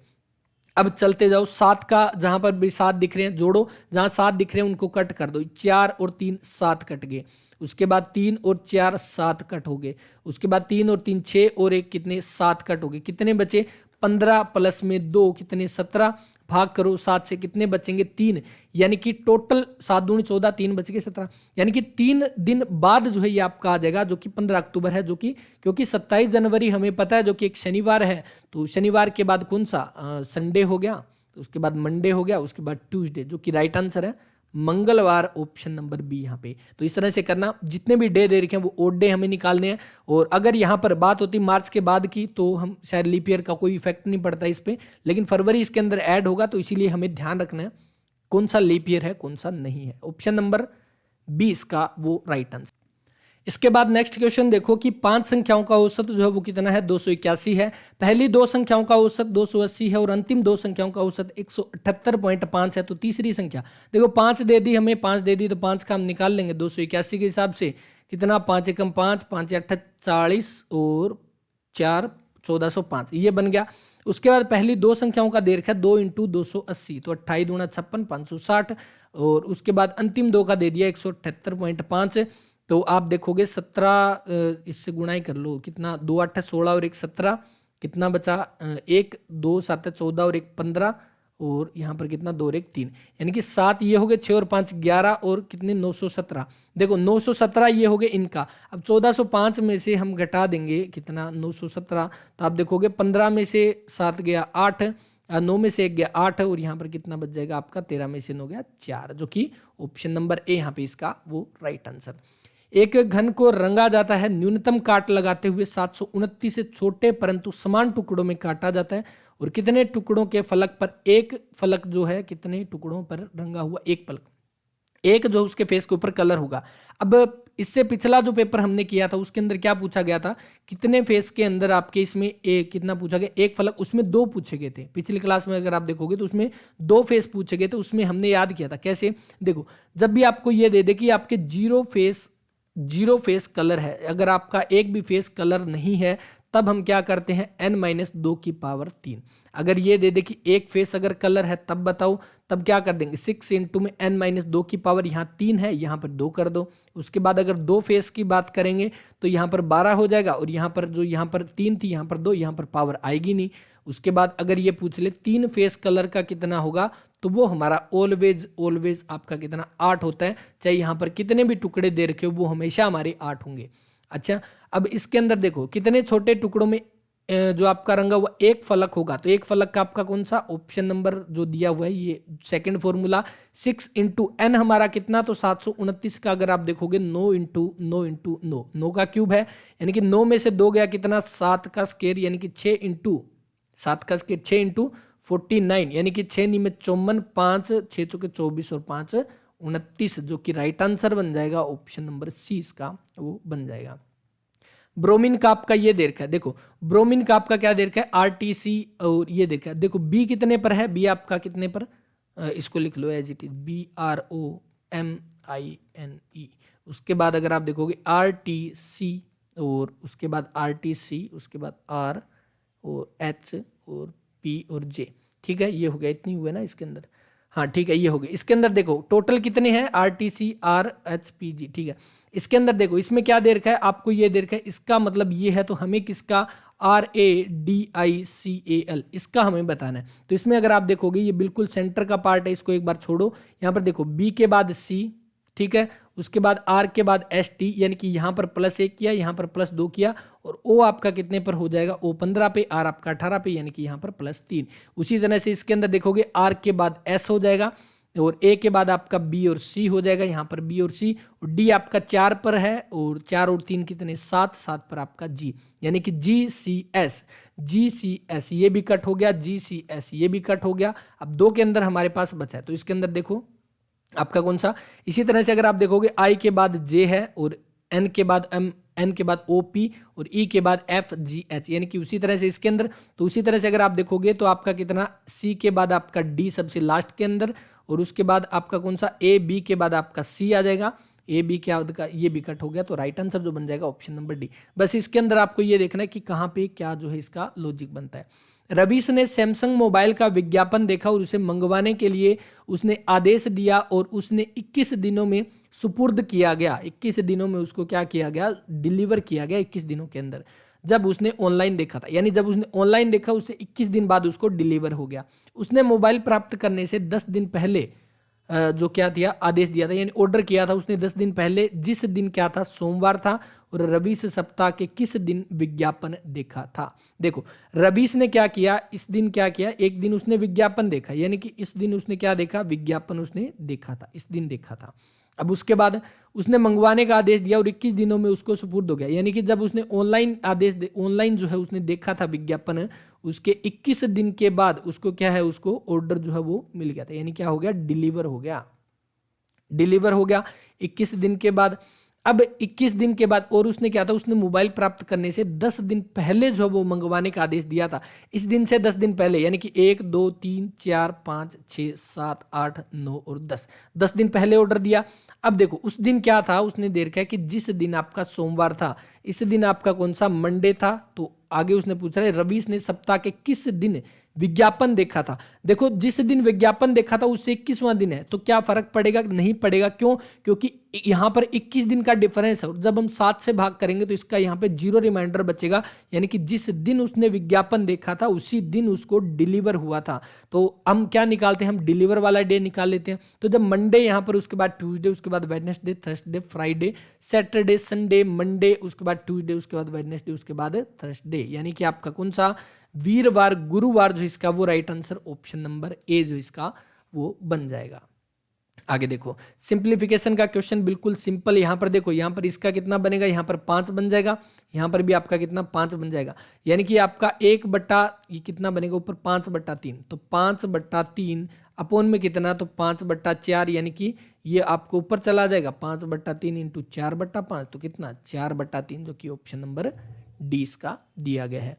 अब चलते जाओ, 7 का जहां पर भी 7 दिख रहे हैं जोड़ो, जहां 7 दिख रहे हैं उनको कट कर दो, 4 और 3 7 कट गए। उसके बाद 3 और 4 7 कट हो गए। उसके बाद 3 और 3 6 और 1 कितने 7 कट हो गए। कितने बचे, 15 प्लस में 2 कितने 17, भाग करो 7 से, कितने बचेंगे 3, यानी कि टोटल 7 दूनी 14, 3 बच गए 17, यानी कि 3 दिन बाद जो है ये आपका आ जाएगा, जो कि 15 अक्टूबर है, जो कि क्योंकि 27 जनवरी हमें पता है जो कि एक शनिवार है, तो शनिवार के बाद कौन सा संडे हो गया, तो उसके बाद मंडे हो गया, उसके बाद ट्यूसडे, जो कि राइट आंसर है मंगलवार, ऑप्शन नंबर बी यहाँ पे। तो इस तरह से करना, जितने भी डे दे रखे हैं वो ओड डे हमें निकालने हैं। और अगर यहाँ पर बात होती मार्च के बाद की तो हम शायद लीप ईयर का कोई इफेक्ट नहीं पड़ता इस पे, लेकिन फरवरी इसके अंदर ऐड होगा, तो इसीलिए हमें ध्यान रखना है कौन सा लीप ईयर है कौन सा नहीं है। ऑप्शन नंबर 20 का वो राइट आंसर। इसके बाद नेक्स्ट क्वेश्चन देखो कि 5 संख्याओं का औसत जो है वो कितना है, 281 है। पहली 2 संख्याओं का औसत 280 है और अंतिम 2 संख्याओं का औसत 178.5 है। तो तीसरी संख्या देखो 5 दे दी हमें, 5 दे दी तो 5 का हम निकाल लेंगे 281 के हिसाब से, कितना 5 एकम 5, 5 8 40 और 4 1405, ये बन गया। उसके बाद पहली 2 संख्याओं का दे रखा है 2 × 280, तो 28 दूना 56 560, और उसके बाद अंतिम 2 का दे दिया 178.5। तो आप देखोगे 17 इससे गुणा ही कर लो, कितना 2 8 16 और 1 17, कितना बचा 1 2 7 14 और 1 15, और यहाँ पर कितना 2 और 1 3, यानी कि 7 ये हो गए, 6 और 5 11 और कितने 917। देखो 917 ये हो गए इनका। अब 1405 में से हम घटा देंगे कितना 917, तो आप देखोगे 15 में से 7 गया 8, 9 में से 1 गया 8, और यहाँ पर कितना बच जाएगा आपका 13 में से 9 गया 4, जो कि ऑप्शन नंबर ए यहाँ पे इसका वो राइट आंसर। एक घन को रंगा जाता है न्यूनतम काट लगाते हुए 729 से छोटे परंतु समान टुकड़ों में काटा जाता है, और कितने टुकड़ों के फलक पर एक फलक जो है, कितने टुकड़ों पर रंगा हुआ एक फलक, एक जो उसके फेस के ऊपर कलर होगा। अब इससे पिछला जो पेपर हमने किया था उसके अंदर क्या पूछा गया था, कितने फेस के अंदर आपके इसमें एक कितना पूछा गया, एक फलक, उसमें दो पूछे गए थे। पिछली क्लास में अगर आप देखोगे तो उसमें दो फेस पूछे गए थे, उसमें हमने याद किया था कैसे। देखो, जब भी आपको ये दे दे कि आपके जीरो फेस कलर है, अगर आपका एक भी फेस कलर नहीं है, तब हम क्या करते हैं, n-2 की पावर 3। अगर ये दे दे कि एक फेस अगर कलर है, तब बताओ, तब क्या कर देंगे, 6 इंटू में n-2 की पावर, यहाँ 3 है, यहाँ पर 2 कर दो। उसके बाद अगर दो फेस की बात करेंगे तो यहाँ पर 12 हो जाएगा, और यहाँ पर जो यहाँ पर 3 थी, यहाँ पर 2, यहाँ पर पावर आएगी नहीं। उसके बाद अगर ये पूछ ले 3 फेस कलर का कितना होगा, तो वो हमारा ऑलवेज आपका कितना, 8 होता है। चाहे यहाँ पर कितने भी टुकड़े दे रखे हो, वो हमेशा हमारे 8 होंगे। अच्छा, अब इसके अंदर देखो कितने छोटे टुकड़ों में जो आपका रंगा हुआ एक फलक होगा, तो एक फलक का आपका कौन सा, ऑप्शन नंबर जो दिया हुआ है ये सेकंड फॉर्मूला, 6 इंटू एन हमारा कितना, तो 729 का अगर आप देखोगे 9 इंटू 9 का क्यूब है, यानी कि 9 में से 2 गया कितना, 7 का स्केयर, यानी कि 6 इंटू 7 का स्केयर 6 इंटू 49, यानी कि 6 नी में 54, 5 6 चौके 24 और 5 29, जो कि राइट आंसर बन जाएगा ऑप्शन नंबर सी इसका वो बन जाएगा। ब्रोमीन का आपका ये दे रखा है, देखो ब्रोमीन का आपका क्या दे रखा है, आरटीसी, और ये देखा है, देखो बी कितने पर है, बी आपका कितने पर, इसको लिख लो एज इट इज, BROMINE। उसके बाद अगर आप देखोगे RTC, और उसके बाद RTC, उसके बाद R और H और P और J। ठीक है, ये हो गया, इतनी हुए ना इसके अंदर, हाँ ठीक है, ये हो गया। इसके अंदर देखो टोटल कितने हैं, RTC RHPG, ठीक है। इसके अंदर देखो इसमें क्या दे रखा है, आपको ये दे रखा है, इसका मतलब ये है, तो हमें किसका, RADICAL, इसका हमें बताना है। तो इसमें अगर आप देखोगे ये बिल्कुल सेंटर का पार्ट है, इसको एक बार छोड़ो। यहाँ पर देखो B के बाद C, ठीक है, उसके बाद R के बाद ST, यानी कि यहाँ पर +1 किया, यहाँ पर +2 किया, और O आपका कितने पर हो जाएगा, O 15 पे, R आपका 18 पे, यानी कि यहाँ पर +3। उसी तरह से इसके अंदर देखोगे R के बाद S हो जाएगा, और A के बाद आपका B और C हो जाएगा, यहाँ पर B और C, और D आपका 4 पर है, और 4 और 3 कितने, 7 पर आपका G, यानी कि GCS ये भी कट हो गया, GCS ये भी कट हो गया। अब 2 के अंदर हमारे पास बचा है, तो इसके अंदर देखो आपका कौन सा। इसी तरह से अगर आप देखोगे I के बाद J है, और N के बाद M, N के बाद OP, और E के बाद FGH, यानी कि उसी तरह से इसके अंदर। तो उसी तरह से अगर आप देखोगे तो आपका कितना, C के बाद आपका D सबसे लास्ट के अंदर, और उसके बाद आपका कौन सा, A, B के बाद आपका C आ जाएगा, A B के बाद का ये भी कट हो गया, तो राइट आंसर जो बन जाएगा ऑप्शन नंबर डी। बस इसके अंदर आपको ये देखना है कि कहाँ पे क्या जो है इसका लॉजिक बनता है। रवीश ने सैमसंग मोबाइल का विज्ञापन देखा और उसे मंगवाने के लिए उसने आदेश दिया, और उसने 21 दिनों में सुपुर्द किया गया। 21 दिनों में उसको क्या किया गया, डिलीवर किया गया 21 दिनों के अंदर। जब उसने ऑनलाइन देखा था, यानी जब उसने ऑनलाइन देखा उससे 21 दिन बाद उसको डिलीवर हो गया। उसने मोबाइल प्राप्त करने से 10 दिन पहले जो क्या दिया, आदेश दिया था, यानी ऑर्डर किया था उसने 10 दिन पहले, जिस दिन क्या था, सोमवार था, और रवीश सप्ताह के किस दिन विज्ञापन देखा था। देखो रवीश ने क्या किया, इस दिन क्या किया, एक दिन उसने विज्ञापन देखा, यानी कि इस दिन उसने क्या देखा, विज्ञापन उसने देखा था, इस दिन देखा था। अब उसके बाद उसने मंगवाने का आदेश दिया और 21 दिनों में उसको सुपुर्द हो गया, यानी कि जब उसने ऑनलाइन जो है उसने देखा था विज्ञापन, उसके 21 दिन के बाद उसको क्या है, उसको ऑर्डर जो है वो मिल गया था, यानी क्या हो गया, डिलीवर हो गया 21 दिन के बाद। अब 21 दिन के बाद और उसने क्या था, उसने मोबाइल प्राप्त करने से 10 दिन पहले जो वो मंगवाने का आदेश दिया था, इस दिन से 10 दिन पहले, यानी कि 1 2 3 4 5 6 7 8 9 और 10 दिन पहले ऑर्डर दिया। अब देखो उस दिन क्या था, उसने दे रखा है कि जिस दिन आपका सोमवार था, इस दिन आपका कौन सा मंडे था। तो आगे उसने पूछा है रवीश ने सप्ताह के किस दिन विज्ञापन देखा था। देखो जिस दिन विज्ञापन देखा था उससे 21वां दिन है, तो क्या फर्क पड़ेगा, नहीं पड़ेगा। क्यों, क्योंकि यहाँ पर 21 दिन का डिफरेंस है, और जब हम 7 से भाग करेंगे तो इसका यहाँ पे 0 रिमाइंडर बचेगा, यानी कि जिस दिन उसने विज्ञापन देखा था उसी दिन उसको डिलीवर हुआ था। तो हम क्या निकालते हैं, हम डिलीवर वाला डे निकाल लेते हैं। तो जब मंडे यहाँ पर, उसके बाद ट्यूसडे, उसके बाद Wednesday, Thursday, Friday, Saturday, Sunday, Monday, उसके बाद ट्यूसडे, उसके बाद वेडनेसडे, उसके बाद थर्सडे, यानी कि आपका कौन सा, वीरवार, गुरुवार जो इसका वो right answer option number A जो इसका वो बन जाएगा। आगे देखो सिंप्लीफिकेशन का क्वेश्चन बिल्कुल सिंपल। यहाँ पर देखो, यहाँ पर इसका कितना बनेगा, यहाँ पर 5 बन जाएगा, यहाँ पर भी आपका कितना 5 बन जाएगा, यानी कि आपका 1 बट्टा ये कितना बनेगा ऊपर 5/3, तो 5/3 अपोन में कितना, तो 5/4, यानी कि ये आपको ऊपर चला जाएगा 5/3 इंटू 4/5 तो कितना 4/3 जो कि ऑप्शन नंबर डी इसका दिया गया है।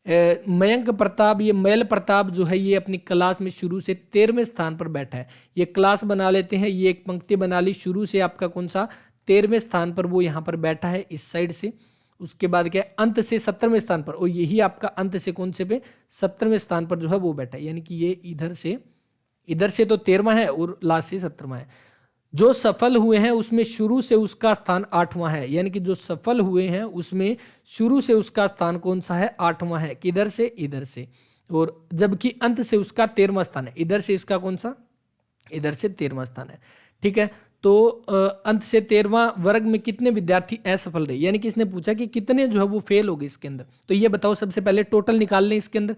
मयंक प्रताप, ये मयल प्रताप जो है ये अपनी क्लास में शुरू से 13वें स्थान पर बैठा है। ये क्लास बना लेते हैं, ये एक पंक्ति बना ली, शुरू से आपका कौन सा 13वें स्थान पर वो यहाँ पर बैठा है इस साइड से। उसके बाद क्या है, अंत से 17वें स्थान पर, और यही आपका अंत से कौन से पे 17वें स्थान पर जो है वो बैठा है, यानी कि ये इधर से तो 13वां है और लास्ट से 17वां है। जो सफल हुए हैं उसमें शुरू से उसका स्थान 8वां है, यानी कि जो सफल हुए हैं उसमें शुरू से उसका स्थान कौन सा है 8वां है, किधर से इधर से, और जबकि अंत से उसका 13वां स्थान है, इधर से इसका कौन सा इधर से 13वां स्थान है। ठीक है, तो अंत से 13वां वर्ग में कितने विद्यार्थी असफल रहे, यानी कि इसने पूछा कि कितने जो है वो फेल हो गए इसके अंदर। तो ये बताओ, सबसे पहले टोटल निकाल लें इसके अंदर।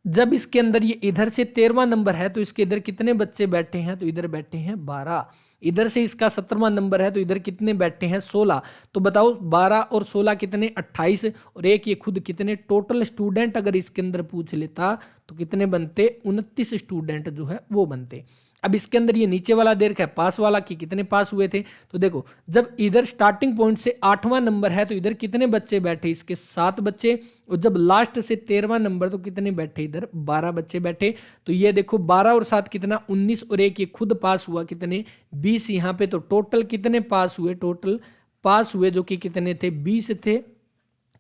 जब इसके अंदर ये इधर से 13वां नंबर है तो इसके इधर कितने बच्चे बैठे हैं, तो इधर बैठे हैं 12। इधर से इसका 17वां नंबर है तो इधर कितने बैठे हैं 16। तो बताओ 12 और 16 कितने 28, और एक ये खुद कितने, टोटल स्टूडेंट अगर इसके अंदर पूछ लेता तो कितने बनते 29 स्टूडेंट जो है वो बनते। अब इसके अंदर ये नीचे वाला दे रखा है पास वाला कि कितने पास हुए थे, तो देखो जब इधर स्टार्टिंग पॉइंट से 8वां नंबर है तो इधर कितने बच्चे बैठे, इसके 7 बच्चे, और जब लास्ट से 13वां नंबर तो कितने बैठे, इधर 12 बच्चे बैठे। तो ये देखो 12 और 7 कितना 19, और एक ये खुद पास हुआ कितने 20 यहाँ पे। तो टोटल कितने पास हुए, टोटल पास हुए जो कि कितने थे 20 थे।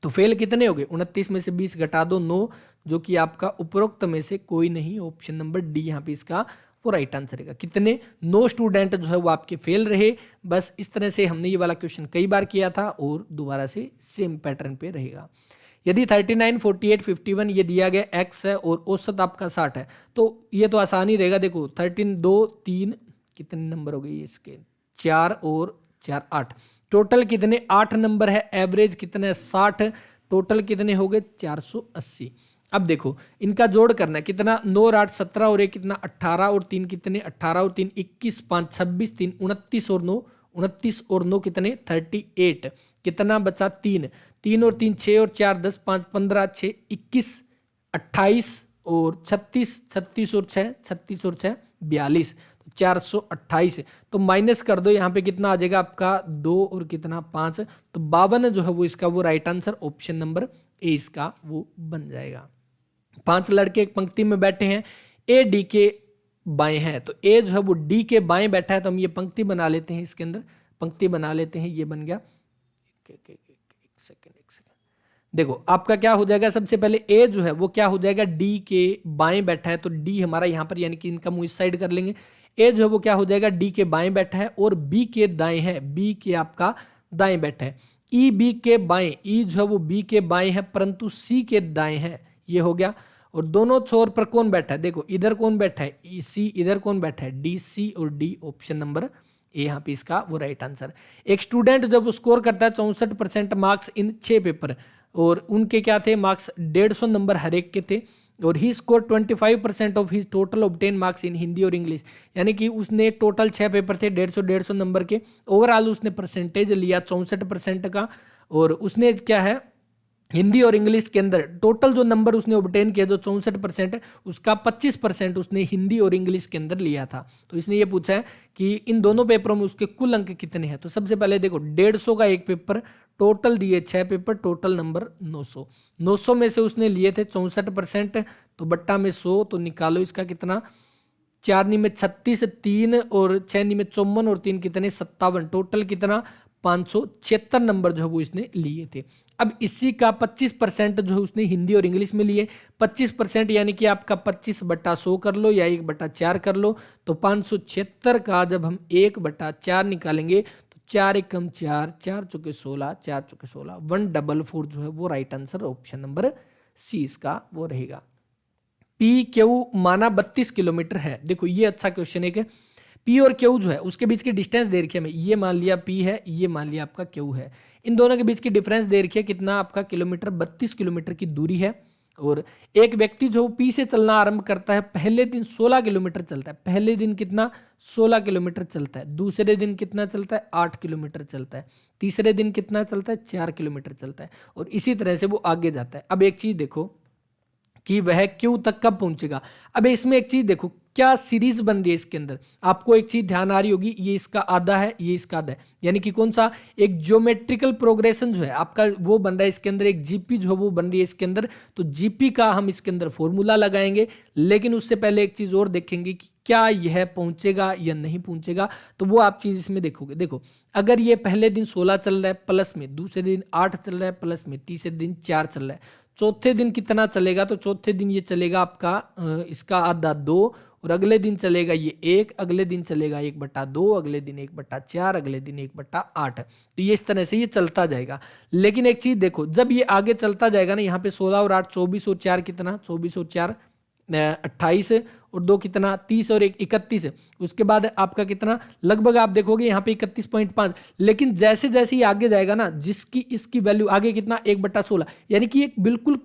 तो फेल कितने हो गए 29 में से 20 घटा दो 9, जो कि आपका उपरोक्त में से कोई नहीं, ऑप्शन नंबर डी यहाँ पे इसका वो राइट आंसर है। कितने 9 स्टूडेंट जो है वो आपके फेल रहे। बस इस तरह से हमने ये वाला क्वेश्चन कई बार किया था और दोबारा से सेम पैटर्न पे रहेगा। यदि 39, 48, 51 ये दिया गया x है और औसत आपका 60 है तो ये तो आसान ही रहेगा। देखो 13, 2, 3 कितने नंबर हो गए इसके 4 और 4 8, टोटल कितने 8 नंबर है, एवरेज कितने 60, टोटल कितने हो गए 480। अब देखो इनका जोड़ करना है कितना 9 और 8 17, और एक कितना 18 और 3 कितने 18 और 3 21, 5 26, 3 29 और 9 29 और 9 कितने 38, कितना बचा 3 3 और 3 6 और 4 10, 5 15 6 21 28 और 36 36 और 6 36 और 6 42, 428। तो माइनस कर दो यहाँ पे कितना आ जाएगा आपका 2 और कितना 5, तो 52 जो है वो इसका वो right answer option number A इसका वो बन जाएगा। 5 लड़के एक पंक्ति में बैठे हैं, ए डी के बाएं है, तो ए जो है वो डी के बाएं बैठा है, तो हम ये पंक्ति बना लेते हैं, इसके अंदर पंक्ति बना लेते हैं, ये बन गया। एक सेकेंड देखो आपका क्या हो जाएगा, सबसे पहले ए जो है वो क्या हो जाएगा डी के बाएं बैठा है, तो डी हमारा यहाँ पर यानी कि इनका मुंह इस साइड कर लेंगे। ए जो है वो क्या हो जाएगा डी के बाएं बैठा है, और बी के दाएं है, बी के आपका दाएं बैठा है। ई बी के बाएं, ई जो है वो बी के बाएं है परंतु सी के दाएं है, ये हो गया। और दोनों छोर पर कौन बैठा है, देखो इधर कौन बैठा है सी, इधर कौन बैठा है डी, सी और डी, ऑप्शन नंबर ए यहाँ पे इसका वो राइट आंसर। एक स्टूडेंट जब स्कोर करता है 64% मार्क्स इन 6 पेपर, और उनके क्या थे मार्क्स 150 नंबर हर एक के थे, और he score 25% of his total obtain marks in Hindi और इंग्लिश, यानी कि उसने टोटल 6 पेपर थे 150 नंबर के, ओवरऑल उसने परसेंटेज लिया 64% का, और उसने क्या है हिंदी और इंग्लिश के अंदर टोटल जो नंबर उसने ऑब्टेन किया जो 64% है उसका 25% उसने हिंदी और इंग्लिश के अंदर लिया था। तो इसने ये पूछा है कि इन दोनों पेपरों में उसके कुल अंक कितने हैं। तो सबसे पहले देखो 150 का एक पेपर, टोटल दिए 6 पेपर, टोटल नंबर 900, 900 में से उसने लिए थे 64%, तो बट्टा में 100, तो निकालो इसका कितना 4 नी में 36, 3 और 6 नी में 54 और 3 कितने 57, टोटल कितना 576 नंबर जो है वो इसने लिए थे। अब इसी का 25% जो है उसने हिंदी और इंग्लिश में लिए, 25% यानी कि आपका 25/100 कर लो या 1/4 कर लो, तो 576 का जब हम 1/4 निकालेंगे तो 4 एकम 4, 4 चौके 16, 4 चौके 16, 144 जो है वो right answer option number C इसका वो रहेगा। पी क्यू माना 32 किलोमीटर है। देखो ये अच्छा क्वेश्चन है कि पी और क्यू जो है उसके बीच की डिस्टेंस दे रखी है हमें, ये मान लिया पी है, ये मान लिया आपका क्यू है, इन दोनों के बीच की डिफरेंस दे रखी है कितना आपका किलोमीटर 32 किलोमीटर की दूरी है। और एक व्यक्ति जो पी से चलना आरंभ करता है पहले दिन 16 किलोमीटर चलता है, पहले दिन कितना 16 किलोमीटर चलता है, दूसरे दिन कितना चलता है 8 किलोमीटर चलता है, तीसरे दिन कितना चलता है 4 किलोमीटर चलता है, और इसी तरह से वो आगे जाता है। अब एक चीज देखो कि वह क्यू तक कब पहुंचेगा। अब इसमें एक चीज देखो क्या सीरीज बन रही है इसके अंदर। आपको एक चीज ध्यान आ रही होगी, ये इसका आधा है, ये इसका आधा है, यानी कि कौन सा एक ज्योमेट्रिकल प्रोग्रेशन जो है आपका वो बन रहा है इसके अंदर, एक जीपी जो है वो बन रही है इसके अंदर। तो जीपी का हम इसके अंदर फॉर्मूला लगाएंगे, लेकिन उससे पहले एक चीज और देखेंगे कि क्या यह पहुंचेगा या नहीं पहुंचेगा। तो वो आप चीज इसमें देखोगे। देखो, अगर ये पहले दिन 16 चल रहा है प्लस में, दूसरे दिन 8 चल रहा है प्लस में, तीसरे दिन 4 चल रहा है, चौथे दिन कितना चलेगा, तो चौथे दिन ये चलेगा आपका इसका आधा 2, और अगले दिन चलेगा ये 1, अगले दिन चलेगा 1/2, अगले दिन 1/4, अगले दिन 1/8। तो ये इस तरह से ये चलता जाएगा। लेकिन एक चीज देखो, जब ये आगे चलता जाएगा ना, यहाँ पे 16 और 8 24 और 4 कितना, 24 और 4 28 और 2 कितना 30 और 1 31। उसके बाद आपका कितना लगभग आप देखोगे यहाँ पे 31.5। लेकिन जैसे जैसे ही आगे जाएगा ना, जिसकी इसकी वैल्यू आगे कितना 1/16, यानी कि एक बिल्कुल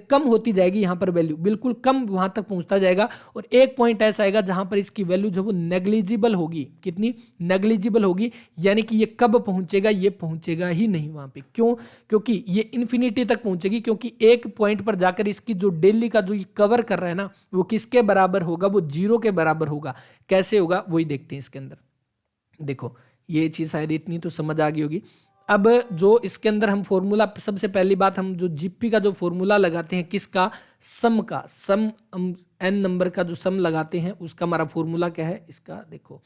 कम होती जाएगी यहाँ पर वैल्यू, बिल्कुल कम वहां तक पहुंचता जाएगा। और एक पॉइंट ऐसा आएगा जहां पर इसकी वैल्यू जो वो नेग्लिजिबल होगी। कितनी नेग्लिजिबल होगी, यानी कि ये कब पहुंचेगा, ये पहुंचेगा ही नहीं वहां पे। क्यों? क्योंकि ये इन्फिनिटी तक पहुंचेगी, क्योंकि एक पॉइंट पर जाकर इसकी जो डेली का जो ये कवर कर रहा है ना, वो किसके बराबर होगा, वो 0 के बराबर होगा। कैसे होगा वही देखते हैं इसके अंदर। देखो, ये चीज शायद इतनी तो समझ आ गई होगी। अब जो इसके अंदर हम फॉर्मूला, सबसे पहली बात हम जो जीपी का जो फॉर्मूला लगाते हैं, किसका, सम का, सम एन नंबर का जो सम लगाते हैं उसका हमारा फॉर्मूला क्या है इसका। देखो,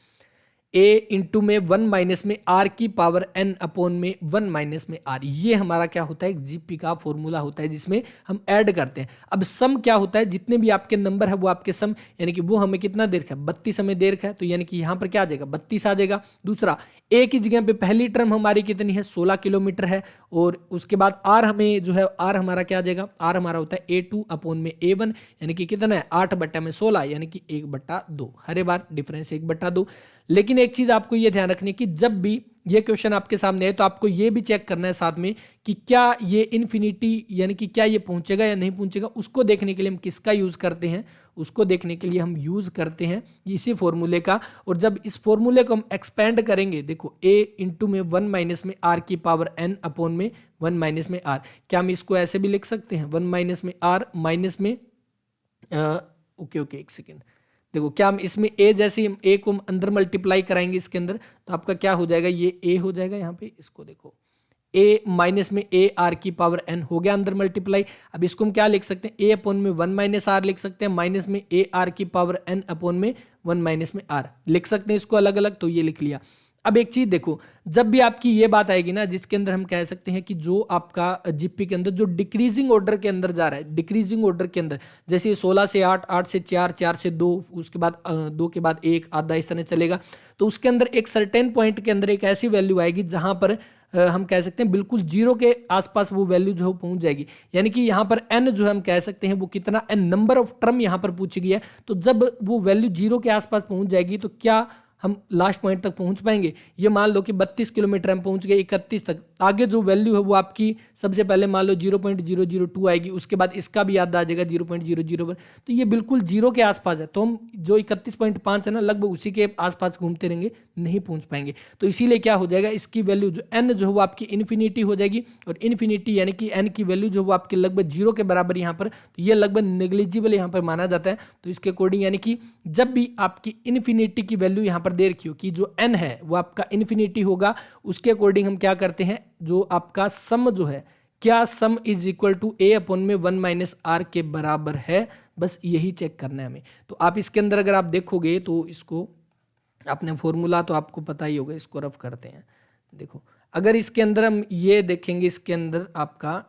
a इंटू में 1 माइनस में r की पावर n अपॉन में 1 माइनस में r, ये हमारा क्या होता है, जीपी का फॉर्मूला होता है, जिसमें हम ऐड करते हैं। अब सम क्या होता है, जितने भी आपके नंबर है वो आपके सम, यानी कि वो हमें कितना दे रखा है, 32 हमें दे रखा है, तो यानी कि यहाँ पर क्या आ जाएगा, 32 आ जाएगा। दूसरा, a की जगह पे पहली टर्म हमारी कितनी है, 16 किलोमीटर है, और उसके बाद r हमें जो है, r हमारा क्या आ जाएगा, r हमारा होता है a2 अपॉन में a1, यानी कि कितना है 8/16, यानी कि 1/2, हर बार डिफरेंस 1/2। लेकिन एक चीज आपको ये ध्यान रखनी है कि जब भी ये क्वेश्चन आपके सामने है, तो आपको ये भी चेक करना है साथ में कि क्या ये इन्फिनिटी, यानी कि क्या ये पहुंचेगा या नहीं पहुंचेगा। उसको देखने के लिए हम किसका यूज करते हैं, उसको देखने के लिए हम यूज करते हैं इसी फॉर्मूले का। और जब इस फॉर्मूले को हम एक्सपेंड करेंगे, देखो a इंटू में 1 माइनस में r की पावर n अपॉन में 1 माइनस में r, क्या हम इसको ऐसे भी लिख सकते हैं, 1 माइनस में r माइनस में ओके एक सेकेंड। देखो, क्या हम इसमें a, जैसे हम a को अंदर मल्टीप्लाई कराएंगे इसके अंदर, तो आपका क्या हो जाएगा, ये a हो जाएगा। यहाँ पे इसको देखो, a माइनस में a r की पावर n हो गया अंदर मल्टीप्लाई। अब इसको हम क्या लिख सकते हैं, a अपॉन में 1 माइनस r लिख सकते हैं, माइनस में a r की पावर n अपॉन में 1 माइनस में r लिख सकते हैं इसको अलग अलग। तो ये लिख लिया। अब एक चीज देखो, जब भी आपकी ये बात आएगी ना, जिसके अंदर हम कह सकते हैं कि जो आपका जीपी के अंदर जो डिक्रीजिंग ऑर्डर के अंदर जा रहा है, डिक्रीजिंग ऑर्डर के अंदर, जैसे 16 से 8, 8 से 4, 4 से 2, उसके बाद 2 के बाद 1, आधा, इस तरह चलेगा। तो उसके अंदर एक सर्टेन पॉइंट के अंदर एक ऐसी वैल्यू आएगी जहां पर हम कह सकते हैं बिल्कुल 0 के आसपास वो वैल्यू जो है पहुंच जाएगी। यानी कि यहाँ पर n जो है हम कह सकते हैं वो कितना, n नंबर ऑफ टर्म यहाँ पर पूछी गई है। तो जब वो वैल्यू 0 के आसपास पहुंच जाएगी, तो क्या हम लास्ट पॉइंट तक पहुंच पाएंगे। ये मान लो कि 32 किलोमीटर हम पहुंच गए 31 तक, आगे जो वैल्यू है वो आपकी सबसे पहले मान लो 0.002 आएगी, उसके बाद इसका भी याद आ जाएगा 0.001। तो ये बिल्कुल 0 के आसपास है, तो हम जो 31.5 है ना, लगभग उसी के आसपास घूमते रहेंगे, नहीं पहुंच पाएंगे। तो इसीलिए क्या हो जाएगा, इसकी वैल्यू जो n जो है वो आपकी इन्फिनिटी हो जाएगी, और इन्फिनिटी यानी कि n की वैल्यू जो वो आपके लगभग 0 के बराबर यहाँ पर, तो ये लगभग नेग्लिजिबल यहाँ पर माना जाता है। तो इसके अकॉर्डिंग यानी कि जब भी आपकी इन्फिनिटी की वैल्यू यहाँ पर दे रखी हो कि जो n है वो आपका इन्फिनिटी होगा, उसके अकॉर्डिंग हम क्या करते हैं, जो आपका सम जो है, क्या sum is equal to a upon में 1 माइनस r के बराबर है, बस यही चेक करना है हमें। तो आप इसके अंदर अगर आप देखोगे तो इसको अपने फॉर्मूला तो आपको पता ही होगा, इसको रफ करते हैं। देखो, अगर इसके अंदर हम ये देखेंगे, इसके अंदर आपका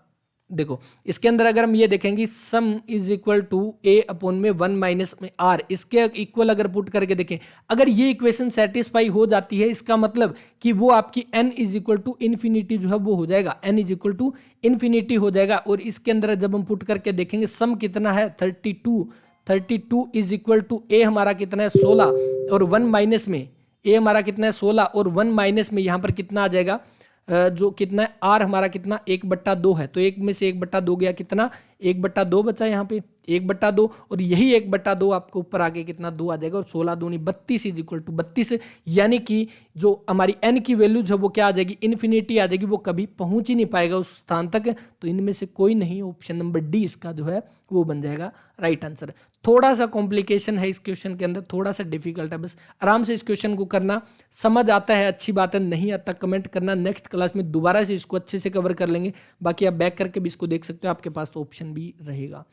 देखो, इसके अंदर अगर हम ये देखेंगे sum is equal to a upon में 1 माइनस में r, इसके इक्वल अगर पुट करके देखें, अगर ये इक्वेशन सेटिस्फाई हो जाती है, इसका मतलब कि वो आपकी n is equal to infinity जो है वो हो जाएगा, n is equal to infinity हो जाएगा। और इसके अंदर जब हम पुट करके देखेंगे सम कितना है 32 इज इक्वल टू a हमारा कितना है 16, और 1 माइनस में a हमारा कितना है 16, और 1 माइनस में यहाँ पर कितना आ जाएगा, जो कितना है r हमारा कितना 1/2 है, तो 1 में से 1/2 गया, कितना 1/2 बचा यहाँ पे, 1/2 और यही 1/2 आपको ऊपर आके कितना 2 आ जाएगा और 16 दूनी 32 इज इक्वल टू 32, यानी कि जो हमारी n की वैल्यू जो वो क्या आ जाएगी, इन्फिनिटी आ जाएगी, वो कभी पहुंच ही नहीं पाएगा उस स्थान तक। तो इनमें से कोई नहीं, ऑप्शन नंबर डी इसका जो है वो बन जाएगा राइट आंसर। थोड़ा सा कॉम्प्लिकेशन है इस क्वेश्चन के अंदर, थोड़ा सा डिफिकल्ट है, बस आराम से इस क्वेश्चन को करना। समझ आता है अच्छी बात है, नहीं आता कमेंट करना, नेक्स्ट क्लास में दोबारा से इसको अच्छे से कवर कर लेंगे। बाकी आप बैक करके भी इसको देख सकते हो, आपके पास तो ऑप्शन भी रहेगा।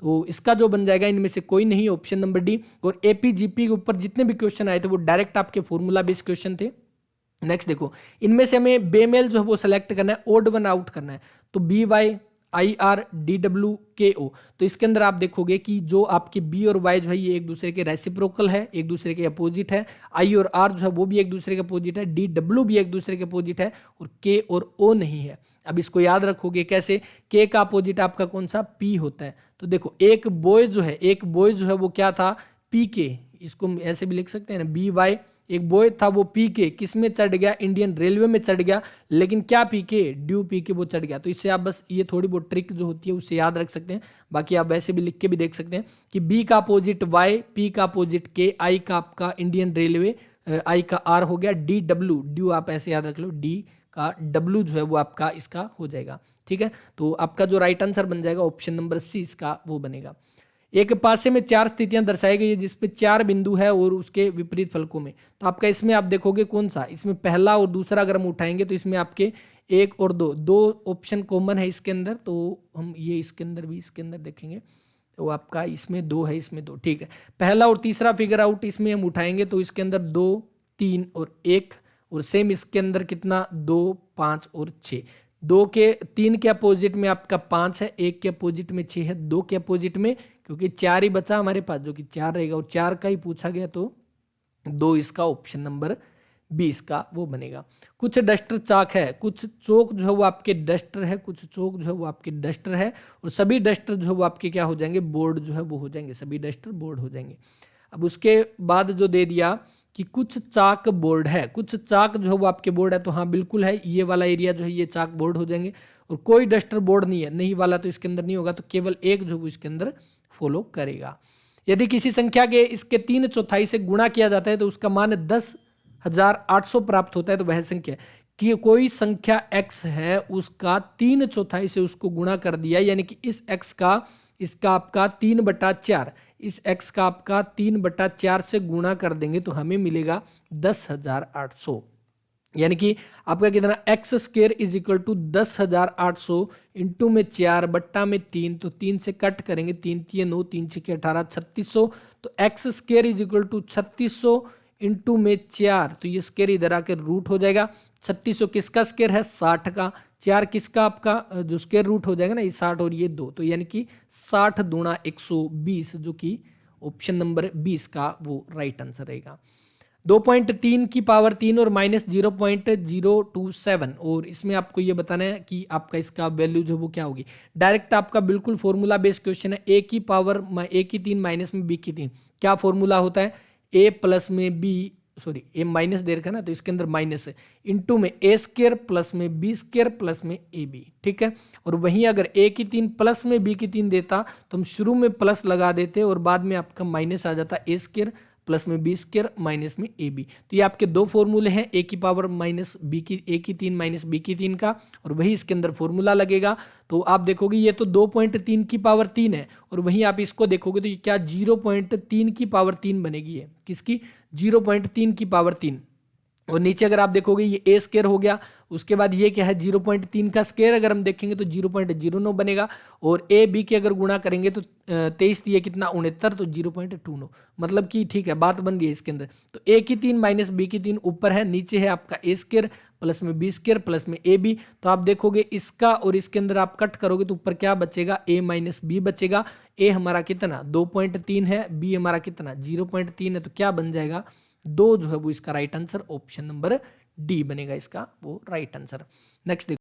तो इसका जो बन जाएगा इनमें से कोई नहीं, ऑप्शन नंबर डी। और एपीजीपी के ऊपर जितने भी क्वेश्चन आए थे वो डायरेक्ट आपके फॉर्मूला बेस्ड क्वेश्चन थे। नेक्स्ट देखो, इनमें से हमें बेमेल जो है वो सेलेक्ट करना है, ओड वन आउट करना है। तो BYIRDWKO, तो इसके अंदर आप देखोगे कि जो आपके बी और वाई जो है ये एक दूसरे के रेसिप्रोकल है, एक दूसरे के अपोजिट है। आई और आर जो है वो भी एक दूसरे के अपोजिट है, DW भी एक दूसरे के अपोजिट है, और के और ओ नहीं है। अब इसको याद रखोगे कैसे, के का अपोजिट आपका कौन सा, पी होता है। तो देखो एक बॉय जो है वो क्या था, पी के, इसको ऐसे भी लिख सकते हैं ना, BY, एक बॉय था वो पी के किस में चढ़ गया, इंडियन रेलवे में चढ़ गया, लेकिन क्या पी के, ड्यू पी के वो चढ़ गया। तो इससे आप बस ये थोड़ी बहुत ट्रिक जो होती है उससे याद रख सकते हैं। बाकी आप वैसे भी लिख के भी देख सकते हैं कि बी का अपोजिट वाई, पी का अपोजिट के, आई का आपका इंडियन रेलवे, आई का आर हो गया, DW, ड्यू आप ऐसे याद रख लो, डी का डब्ल्यू जो है वो आपका इसका हो जाएगा। ठीक है, तो आपका जो राइट आंसर बन जाएगा ऑप्शन नंबर सी इसका वो बनेगा। एक पासे में 4 स्थितियां दर्शाई गई है जिसपे 4 बिंदु है और उसके विपरीत फलकों में। तो आपका इसमें आप देखोगे कौन सा, इसमें पहला और दूसरा अगर हम उठाएंगे तो इसमें आपके 1 और 2 ऑप्शन कॉमन है इसके अंदर। तो हम ये इसके अंदर देखेंगे तो आपका इसमें 2 है, इसमें 2। ठीक है, पहला और तीसरा फिगर आउट इसमें हम उठाएंगे तो इसके अंदर 2, 3 और 1, और सेम इसके अंदर कितना 2, 5 और 6। 3 के अपोजिट में आपका 5 है, 1 के अपोजिट में 6 है, 2 के अपोजिट में, क्योंकि 4 ही बचा हमारे पास जो कि 4 रहेगा, और 4 का ही पूछा गया तो 2 इसका ऑप्शन नंबर 20 का वो बनेगा। कुछ डस्टर चाक है, कुछ चौक जो है वो आपके डस्टर है, कुछ चौक जो है वो आपके डस्टर है, और सभी डस्टर जो है वो आपके क्या हो जाएंगे, बोर्ड जो है वो हो जाएंगे, सभी डस्टर बोर्ड हो जाएंगे। अब उसके बाद जो दे दिया कि कुछ चाक बोर्ड है, कुछ चाक जो है वो आपके बोर्ड है, तो हाँ बिल्कुल है, ये वाला एरिया जो है ये चाक बोर्ड हो जाएंगे। और कोई डस्टर बोर्ड नहीं है, नहीं वाला तो इसके अंदर नहीं होगा, तो केवल एक जो वो इसके अंदर फॉलो करेगा। यदि किसी संख्या के इसके 3/4 से गुणा किया जाता है तो उसका मान 10,800 प्राप्त होता है। तो वह संख्या कि कोई संख्या x है उसका 3/4 से उसको गुणा कर दिया, यानी कि इस x का इसका आपका 3/4, इस x का आपका 3/4 से गुणा कर देंगे तो हमें मिलेगा 10,800। यानी कि आपका कितना x square is equal to 10,800 into में 4 बट्टा में 3, तो 3 से कट करेंगे, 3 3 9, 3 6 18, 3600। तो x square is equal to 3600 into में 4, तो ये स्क्र इधर आकर रूट हो जाएगा। 3600 किसका स्क्र है, 60 का, 4 किसका आपका जो स्क्र रूट हो जाएगा ना, ये 60 और ये 2, तो यानी कि 60 दूना 120, जो कि ऑप्शन नंबर 20 का वो राइट आंसर रहेगा। 2.3 की पावर 3 और -0.027, और इसमें आपको ये बताना है कि आपका इसका वैल्यू जो वो क्या होगी। डायरेक्ट आपका बिल्कुल फॉर्मूला बेस्ड क्वेश्चन है। a की पावर a की 3 माइनस में b की 3, क्या फॉर्मूला होता है, a प्लस में b, सॉरी a माइनस दे रखा है ना, तो इसके अंदर माइनस है, इंटू में a स्क्र प्लस में b स्क्र प्लस में ab। ठीक है, और वहीं अगर a की 3 प्लस में b की 3 देता तो हम शुरू में प्लस लगा देते और बाद में आपका माइनस आ जाता, a स्क्र प्लस में b स्क्र माइनस में ab। तो ये आपके दो फॉर्मूले हैं, a की पावर माइनस b की a की 3 माइनस b की 3 का, और वही इसके अंदर फॉर्मूला लगेगा। तो आप देखोगे ये तो 2.3 की पावर 3 है, और वहीं आप इसको देखोगे तो ये क्या 0.3 की पावर 3 बनेगी, है किसकी, 0.3 की पावर 3। और नीचे अगर आप देखोगे ये a स्क्र हो गया, उसके बाद ये क्या है 0.3 का स्क्वायर अगर हम देखेंगे तो 0.09 बनेगा, और a b के अगर गुणा करेंगे तो 23 दिए कितना 69, तो 0.29, मतलब कि ठीक है बात बन रही है इसके अंदर। तो a की 3 माइनस b की 3 ऊपर है, नीचे है आपका a स्क्वायर प्लस में b स्क्वायर प्लस में ab। तो आप देखोगे इसका और इसके अंदर आप कट करोगे तो ऊपर क्या बचेगा, a माइनस b बचेगा। a हमारा कितना 2.3 है, b हमारा कितना 0.3 है, तो क्या बन जाएगा 2 जो है वो इसका right answer option number D बनेगा इसका वो राइट आंसर। नेक्स्ट देखो,